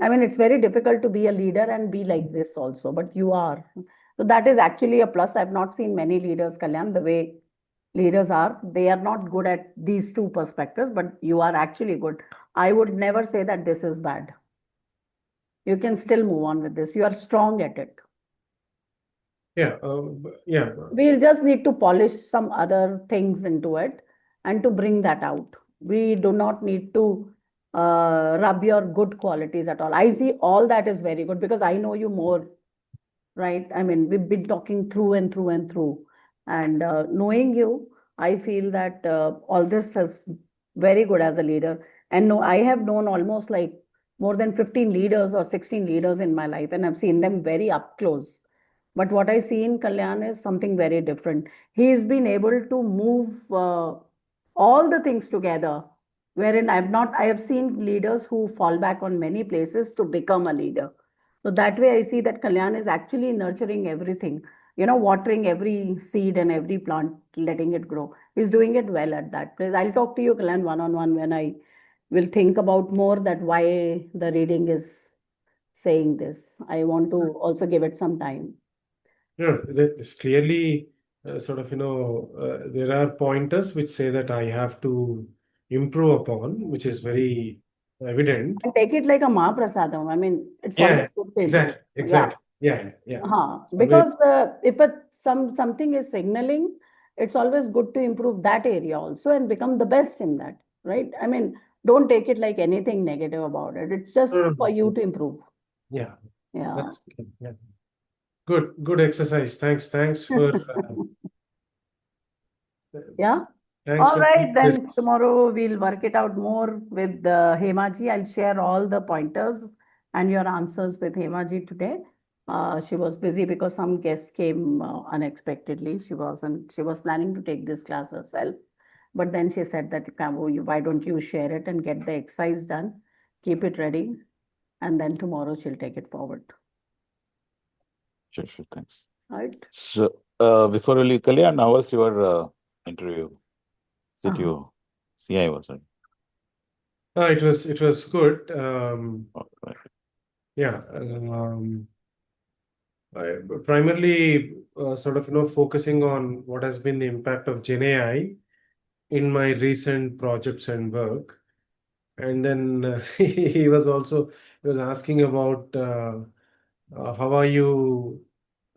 I mean, it's very difficult to be a leader and be like this also, but you are. So that is actually a plus. I've not seen many leaders, Kalyan, the way leaders are. They are not good at these two perspectives, but you are actually good. I would never say that this is bad. You can still move on with this. You are strong at it. Yeah, yeah. We'll just need to polish some other things into it and to bring that out. We do not need to rub your good qualities at all. I see all that is very good because I know you more, right? I mean, we've been talking through and through and through. And knowing you, I feel that all this is very good as a leader. And no, I have known almost like more than 15 leaders or 16 leaders in my life, and I've seen them very up close. But what I see in Kalyan is something very different. He's been able to move all the things together, wherein I have seen leaders who fall back on many places to become a leader. So that way I see that Kalyan is actually nurturing everything, watering every seed and every plant, letting it grow. He's doing it well at that place. I'll talk to you, Kalyan, one-on-one when I will think about more that why the reading is saying this. I want to also give it some time. Yeah, there's clearly there are pointers which say that I have to improve upon, which is very evident. And take it like a Mahaprasadam. I mean, it's always Yeah, good to improve. exactly. Yeah. Yeah. Always, Because if something is signaling, it's always good to improve that area also and become the best in that, right? I mean, don't take it like anything negative about it. It's just for you to improve. yeah, Yeah. that's yeah. Good exercise. Thanks for Yeah. thanks All for right, this. then tomorrow we'll work it out more with Hemaji. I'll share all the pointers and your answers with Hemaji today. She was busy because some guests came unexpectedly. She was planning to take this class herself. But then she said that, why don't you share it and get the exercise done? Keep it ready. And then tomorrow she'll take it forward. Sure, thanks. Right? So, before we leave, Kalyan, how was your interview? CTO, CI was it? It was good. Okay. Yeah. Primarily focusing on what has been the impact of Gen AI in my recent projects and work. And then he was asking about how are you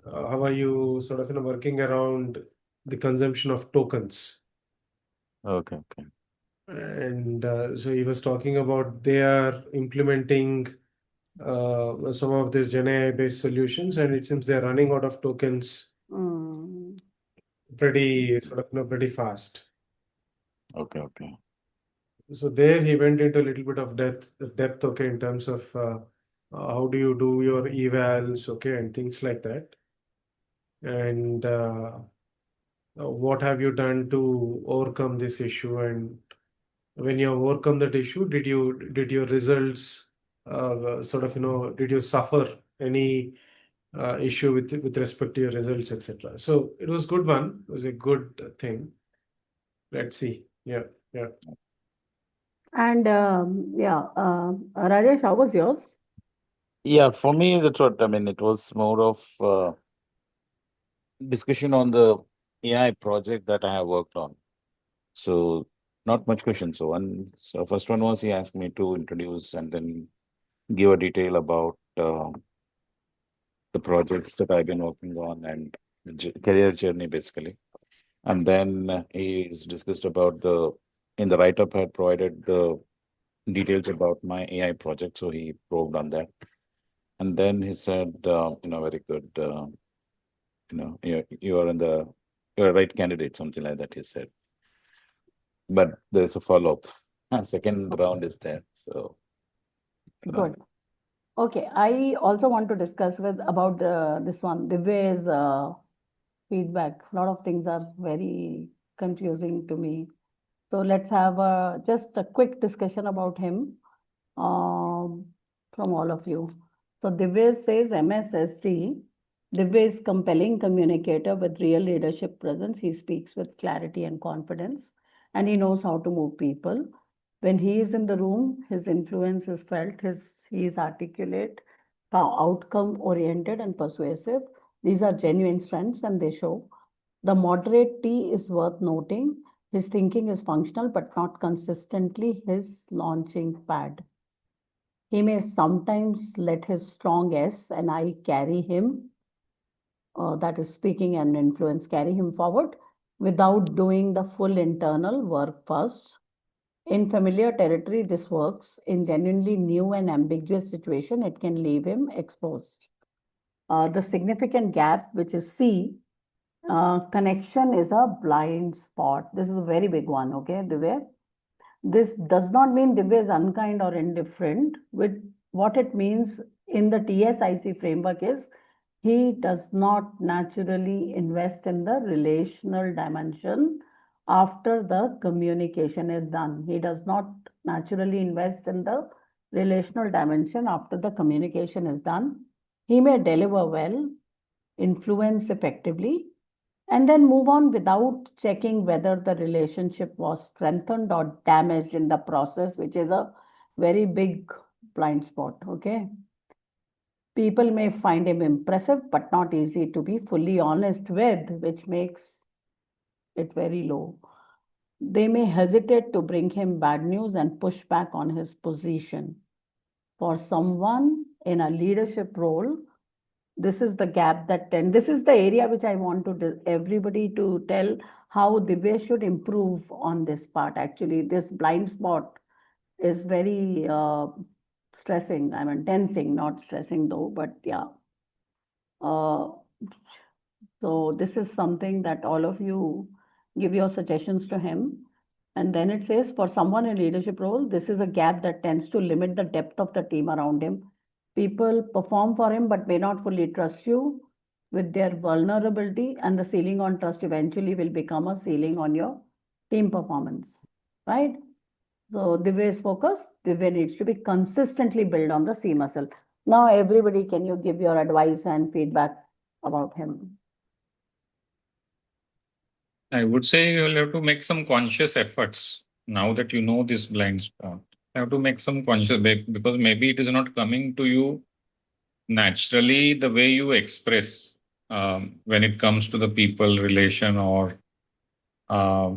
working around the consumption of tokens. Okay. And so he was talking about they are implementing some of these Gen AI based solutions, and it seems they're running out of tokens pretty fast. Okay. So there he went into a little bit of depth, okay, in terms of how do you do your evals, okay, and things like that. And what have you done to overcome this issue? And when you overcome that issue, did your results did you suffer any issue with respect to your results, etc. So it was good one. It was a good thing. Let's see. Yeah. And Rajesh, how was yours? Yeah, for me, that's what I mean. It was more of discussion on the AI project that I have worked on. So not much questions. So first one was he asked me to introduce and then give a detail about the projects that I've been working on and career journey basically. And then he's discussed about in the write-up I had provided the details about my AI project. So he probed on that. And then he said, very good, you're a right candidate, something like that, he said. But there's a follow-up. Second round is there. So Good. Okay, I also want to discuss about this one, Divy's feedback. A lot of things are very confusing to me. So let's have just a quick discussion about him from all of you. So Divya says MSSD. Divya is compelling communicator with real leadership presence. He speaks with clarity and confidence, and he knows how to move people. When he is in the room, his influence is felt, he is articulate, outcome oriented and persuasive. These are genuine strengths and they show. The moderate T is worth noting. His thinking is functional but not consistently his launching pad. He may sometimes let his strong S and I carry him, that is speaking and influence, carry him forward without doing the full internal work first. In familiar territory, this works. In genuinely new and ambiguous situation, it can leave him exposed. The significant gap, which is C, connection is a blind spot. This is a very big one, okay, Divya? This does not mean Divya is unkind or indifferent. With what it means in the TSIC framework is he does not naturally invest in the relational dimension after the communication is done. He does not naturally invest in the relational dimension after the communication is done. He may deliver well, influence effectively, and then move on without checking whether the relationship was strengthened or damaged in the process, which is a very big blind spot. Okay. People may find him impressive, but not easy to be fully honest with, which makes it very low. They may hesitate to bring him bad news and push back on his position. For someone in a leadership role, this is the gap this is the area which I want to everybody to tell how Divya should improve on this part. Actually, this blind spot is very stressing. I mean, tensing, not stressing though, but yeah. So this is something that all of you give your suggestions to him. And then it says, for someone in leadership role, this is a gap that tends to limit the depth of the team around him. People perform for him, but may not fully trust you with their vulnerability, and the ceiling on trust eventually will become a ceiling on your team performance, right? So Divya's focus, Divya needs to be consistently built on the C muscle. Now, everybody, can you give your advice and feedback about him? I would say you'll have to make some conscious efforts now that you know this blind spot. You have to make some conscious because maybe it is not coming to you naturally the way you express when it comes to the people relation or uh,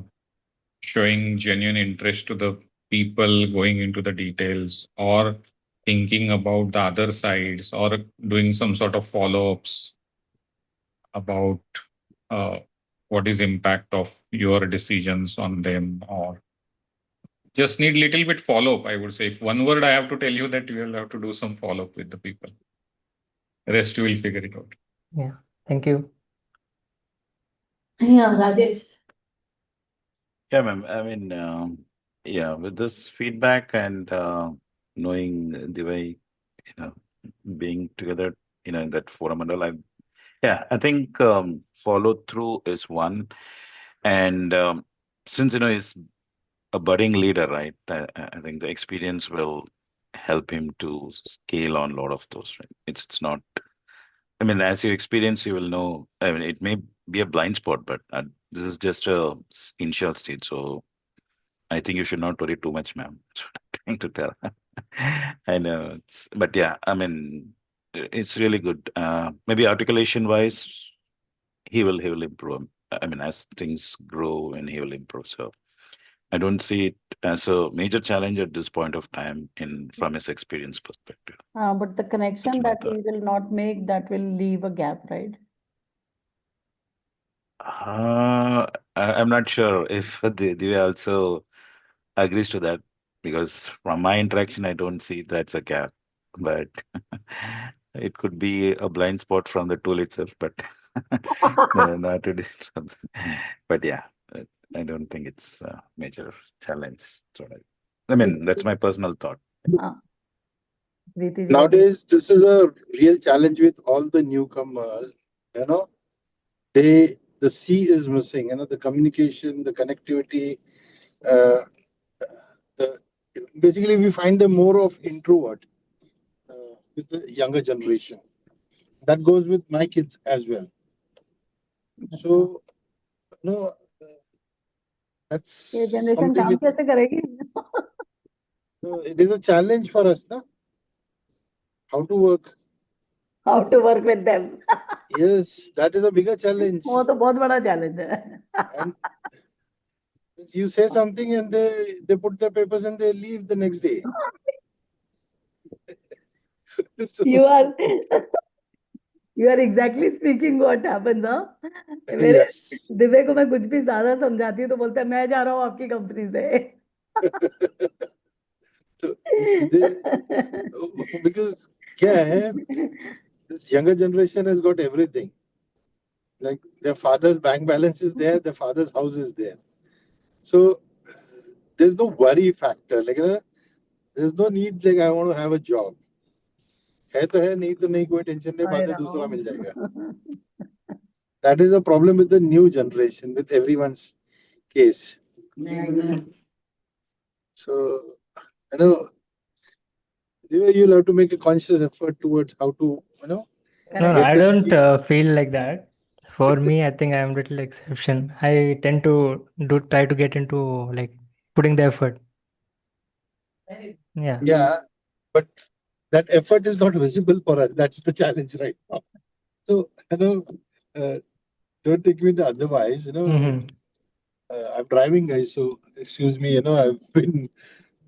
showing genuine interest to the people, going into the details or thinking about the other sides or doing some sort of follow-ups about uh, what is impact of your decisions on them, or just need little bit follow-up. I would say if one word I have to tell you, that you will have to do some follow-up with the people. Rest you will figure it out. Yeah, thank you. Yeah, Rajesh. Yeah, ma'am. I mean, yeah, with this feedback and knowing the way, being together, in that forum and all, I think follow through is one. And since, he's a budding leader, right? I think the experience will help him to scale on a lot of those, right? It's not, I mean, as you experience, you will know. I mean, it may be a blind spot, but this is just a initial stage. So I think you should not worry too much, ma'am. That's what I'm trying to tell. I know, but yeah, I mean, it's really good. Maybe articulation wise, he will improve. I mean, as things grow, and he will improve. So I don't see it as a major challenge at this point of time from his experience perspective. But the connection my that thought. he will not make, that will leave a gap, right? I'm not sure if Divya also agrees to that, because from my interaction, I don't see that's a gap. But it could be a blind spot from the tool itself, but not it. But yeah, I don't think it's a major challenge. So I mean, that's my personal thought. Preeti ji, Nowadays, this is a real challenge with all the newcomers. You know, the C is missing. The communication, the connectivity. Uh, the Basically, we find them more of introvert with the younger generation. That goes with my kids as well. So, no, that's ये generation something काम which कैसे करेगी? It is a challenge for us, na? How to work. How to work with them. Yes, that is a bigger challenge. वो तो बहुत बड़ा challenge है. And you say something and they put the papers and they leave the next day. So, You are you are exactly speaking what happens, huh? मेरे yes. Divya को मैं कुछ भी ज्यादा समझाती हूँ तो बोलता है मैं जा रहा हूँ आपकी कंपनी से. So, because yeah, this younger generation has got everything. Like their father's bank balance is there, their father's house is there. So there's no worry factor. Like there's no need like I want to have a job. है तो है नहीं तो नहीं कोई tension नहीं बाद में दूसरा मिल जाएगा. That is a problem with the new generation, with everyone's case. So I know you'll have to make a conscious effort towards how to, No, get I the don't feel like that. For me, I think I am little exception. I tend to try to get into like putting the effort. Yeah. Yeah, but that effort is not visible for us. That's the challenge right now. So, don't take me the otherwise, Mhm. I'm driving, guys, so excuse me, I've been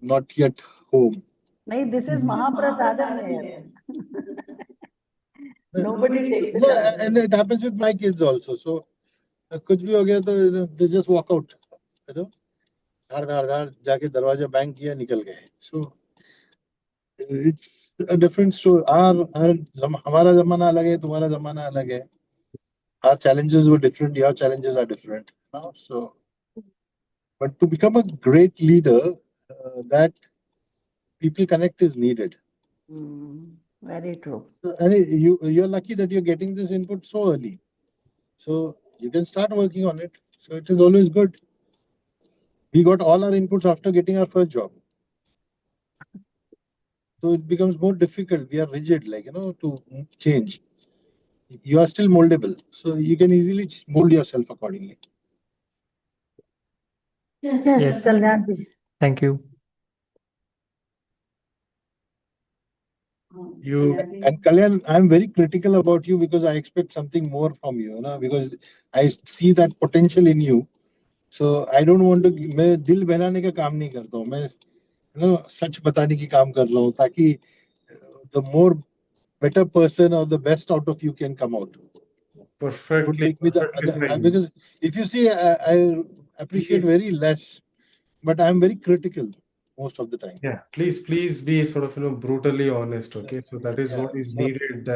not yet home. नहीं, this is Mahaprasadam here. Nobody takes No, charge. and it happens with my kids also. So, कुछ भी हो गया तो they just walk out, धार धार धार जाके दरवाजा bang किया निकल गए. So it's a different story. हमारा जमाना अलग है, तुम्हारा जमाना अलग है. Our challenges were different, your challenges are different. So, but to become a great leader, that people connect is needed. Very true. And you're lucky that you're getting this input so early. So you can start working on it. So it is always good. We got all our inputs after getting our first job. So it becomes more difficult. We are rigid, to change. You are still moldable. So you can easily mold yourself accordingly. Yes. Kalyan ji. Thank you. And Kalyan, I'm very critical about you because I expect something more from you, because I see that potential in you. So I don't want to. मैं दिल बहलाने का काम नहीं करता हूँ. मैं सच बताने की काम कर रहा हूँ ताकि the more better person or the best out of you can come out. Don't Perfectly, take me the perfectly other fine. because if you see, I appreciate Please. very less, but I'm very critical most of the time. Yeah, please be sort of, brutally honest, okay? So that is Yeah, what is so needed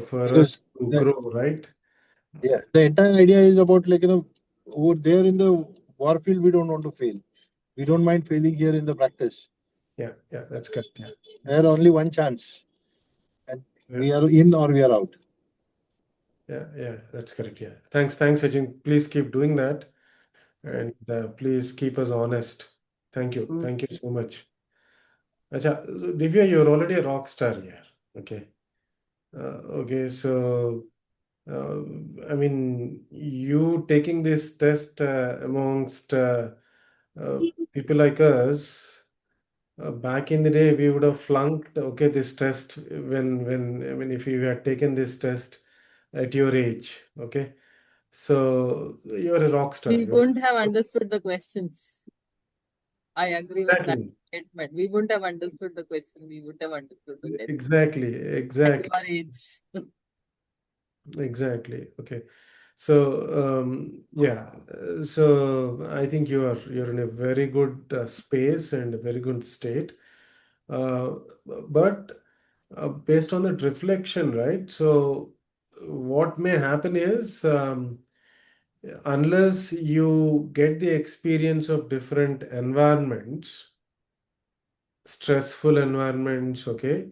for us because to grow, right? the entire idea is about over there in the war field we don't want to fail. We don't mind failing here in the practice. Yeah, that's good. Yeah. There only one chance, and Yeah. we are in or we are out. Yeah, that's correct. Yeah. Thanks, Sachin. Please keep doing that, and please keep us honest. Thank you. Thank you so much. Acha, so Divya, you're already a rock star here. Okay. Okay, so uh, I mean, you taking this test amongst people like us. Back in the day, we would have flunked, okay, this test if you had taken this test at your age, okay. So you're a rock star. We wouldn't have understood the questions. I agree with that Exactly. statement. We wouldn't have understood the question. We would have understood the test Exactly. at your age. Exactly. Okay. So yeah. So I think you're in a very good space and a very good state. Uh, but based on that reflection, right? So what may happen is unless you get the experience of different environments, stressful environments, okay,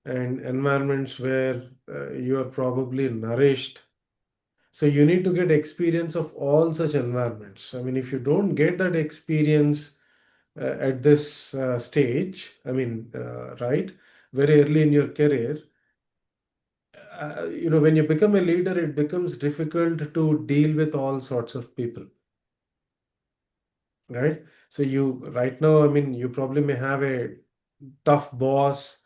and environments where you are probably nourished. So you need to get experience of all such environments. I mean, if you don't get that experience at this stage, I mean, right, very early in your career, when you become a leader, it becomes difficult to deal with all sorts of people. right? So you right now, I mean, you probably may have a tough boss,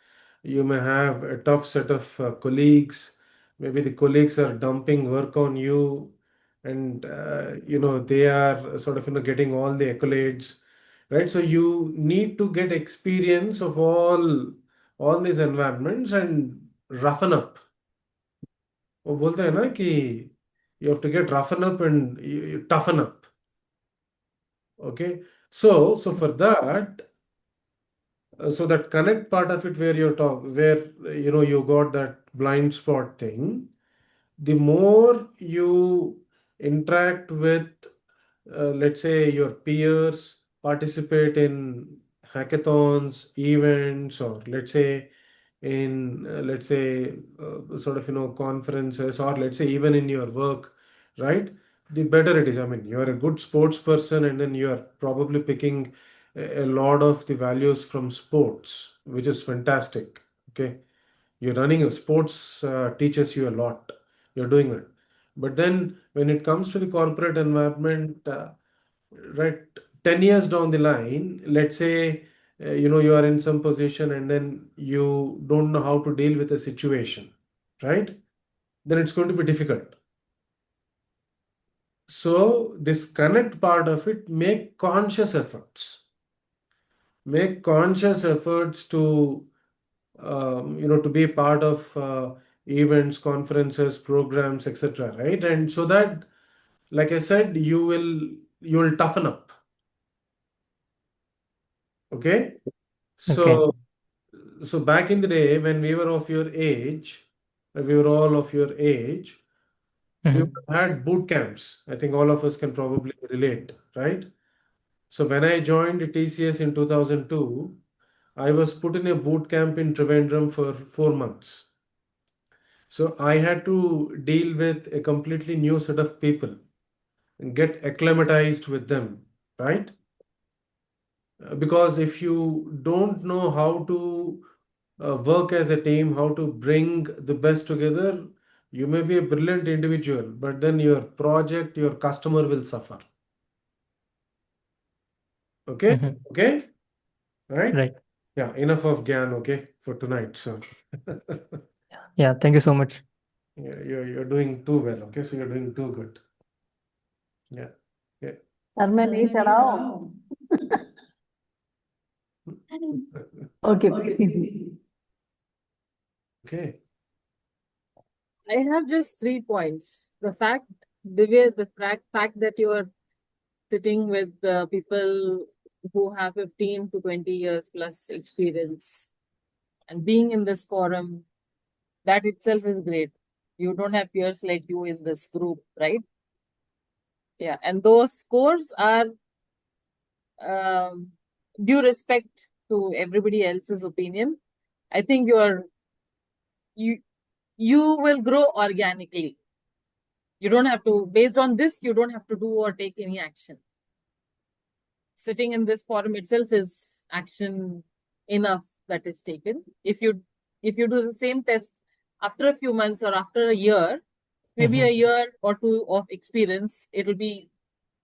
you may have a tough set of colleagues. Maybe the colleagues are dumping work on you, and they are sort of getting all the accolades, right? So you need to get experience of all these environments and roughen up. वो बोलते हैं ना कि you have to get roughen up and you toughen up. Okay, so for that, so that connect part of it where where you got that blind spot thing, the more you interact with, let's say, your peers, participate in hackathons, events, or let's say sort of conferences, or let's say even in your work, right? The better it is. I mean, you're a good sports person, and then you're probably picking a lot of the values from sports, which is fantastic. Okay, you're running a sports, teaches you a lot. You're doing it. But then when it comes to the corporate environment, right, 10 years down the line, let's say, you are in some position and then you don't know how to deal with a situation, right? Then it's going to be difficult. So this connect part of it, make conscious efforts. Make conscious efforts to to be part of events, conferences, programs, etc. Right? And so that, like I said, you will toughen up. Okay. Okay. So back in the day when we were of your age, we were all of your age, we Mm-hmm. had boot camps. I think all of us can probably relate, right? So when I joined TCS in 2002, I was put in a boot camp in Trivandrum for 4 months. So I had to deal with a completely new set of people and get acclimatized with them, right? Because if you don't know how to work as a team, how to bring the best together, you may be a brilliant individual, but then your project, your customer will suffer. Okay? Mm-hmm. Okay? Right? Right. Yeah, enough of Gyan, okay, for tonight. So Yeah. Thank you so much. you're doing too well, okay? So you're doing too good. Yeah. Yeah. Sir में नहीं चढ़ाओ. Okay, please. Okay. I have just 3 points. The fact that you are sitting with people who have 15 to 20 years plus experience and being in this forum, that itself is great. You don't have peers like you in this group, right? Yeah, and those scores are due respect to everybody else's opinion. I think you will grow organically. You don't have to, based on this, you don't have to do or take any action. Sitting in this forum itself is action enough that is taken. If you do the same test after a few months or after a year, maybe a year or two of experience, it'll be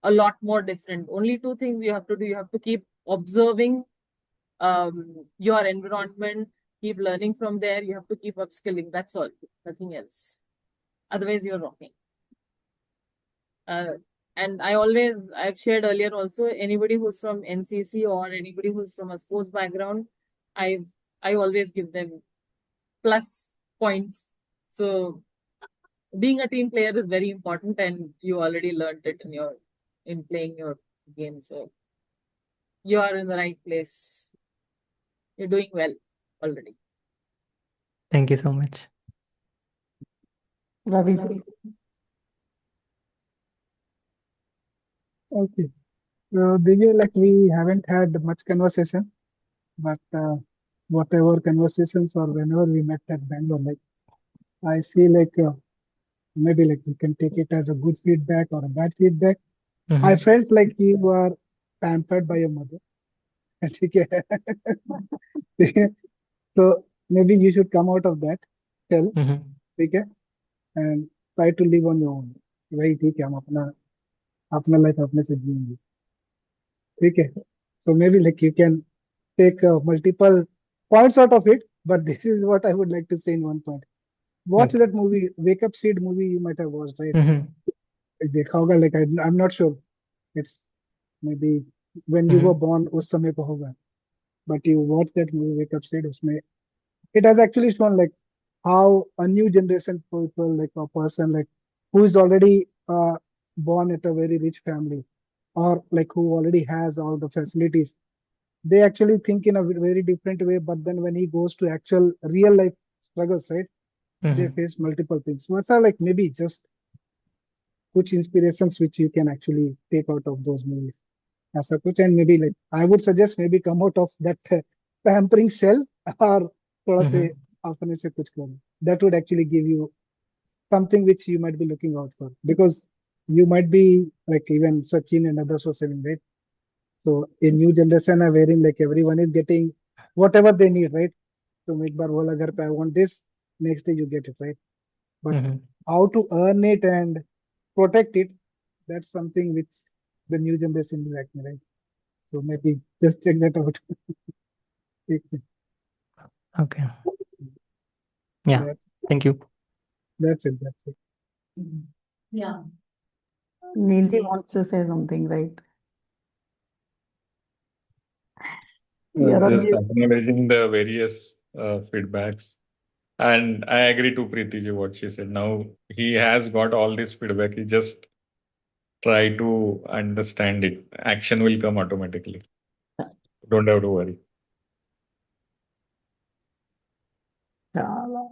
a lot more different. Only 2 things you have to do. You have to keep observing your environment, keep learning from there. You have to keep upskilling. That's all. Nothing else. Otherwise, you're rocking. And I've shared earlier also, anybody who's from NCC or anybody who's from a sports background, I always give them plus points. So being a team player is very important, and you already learned it in playing your game. So you are in the right place. You're doing well already. Thank you so much. Ravi. Okay. Divya, like we haven't had much conversation, but whatever conversations or whenever we met at Bangalore, like I see like maybe like we can take it as a good feedback or a bad feedback. I felt like you were pampered by your mother. So maybe you should come out of that. Tell, okay, and try to live on your own. वही ठीक है हम अपना life अपने से जिएंगे. Okay. So maybe like you can take multiple points out of it, but this is what I would like to say in one point. Watch Okay. that movie, Wake Up Seed movie you might have watched, right? Mm-hmm. देखा होगा, like I'm not sure. It's maybe when you were Mm-hmm. born उस समय पे होगा. But you watch that movie, Wake Up Seed, उसमें it has actually shown like how a new generation people, like a person like who is already born at a very rich family, or like who already has all the facilities, they actually think in a very different way. But then when he goes to actual real life struggles, right, they Mm-hmm. face multiple things. So it's like maybe just which inspirations which you can actually take out of those movies. ऐसा कुछ, and maybe like I would suggest maybe come out of that pampering cell और थोड़ा से Mm-hmm. अपने से कुछ करो. That would actually give you something which you might be looking out for, because you might be like even Sachin and others were saying, right? So a new generation are wherein like everyone is getting whatever they need, right? So एक बार बोला घर पे I want this, next day you get it, right? But Mm-hmm. how to earn it and protect it, that's something which the new generation is lacking, right? So maybe just check that out. Okay. Yeah. That, Thank you. that's it. That's it. Yeah. Neelji wants to say something, right? You're on Just mute. acknowledging the various feedbacks. And I agree to Preeti ji what she said. Now he has got all this feedback. He just try to understand it. Action will come automatically. Don't have to worry. Yeah.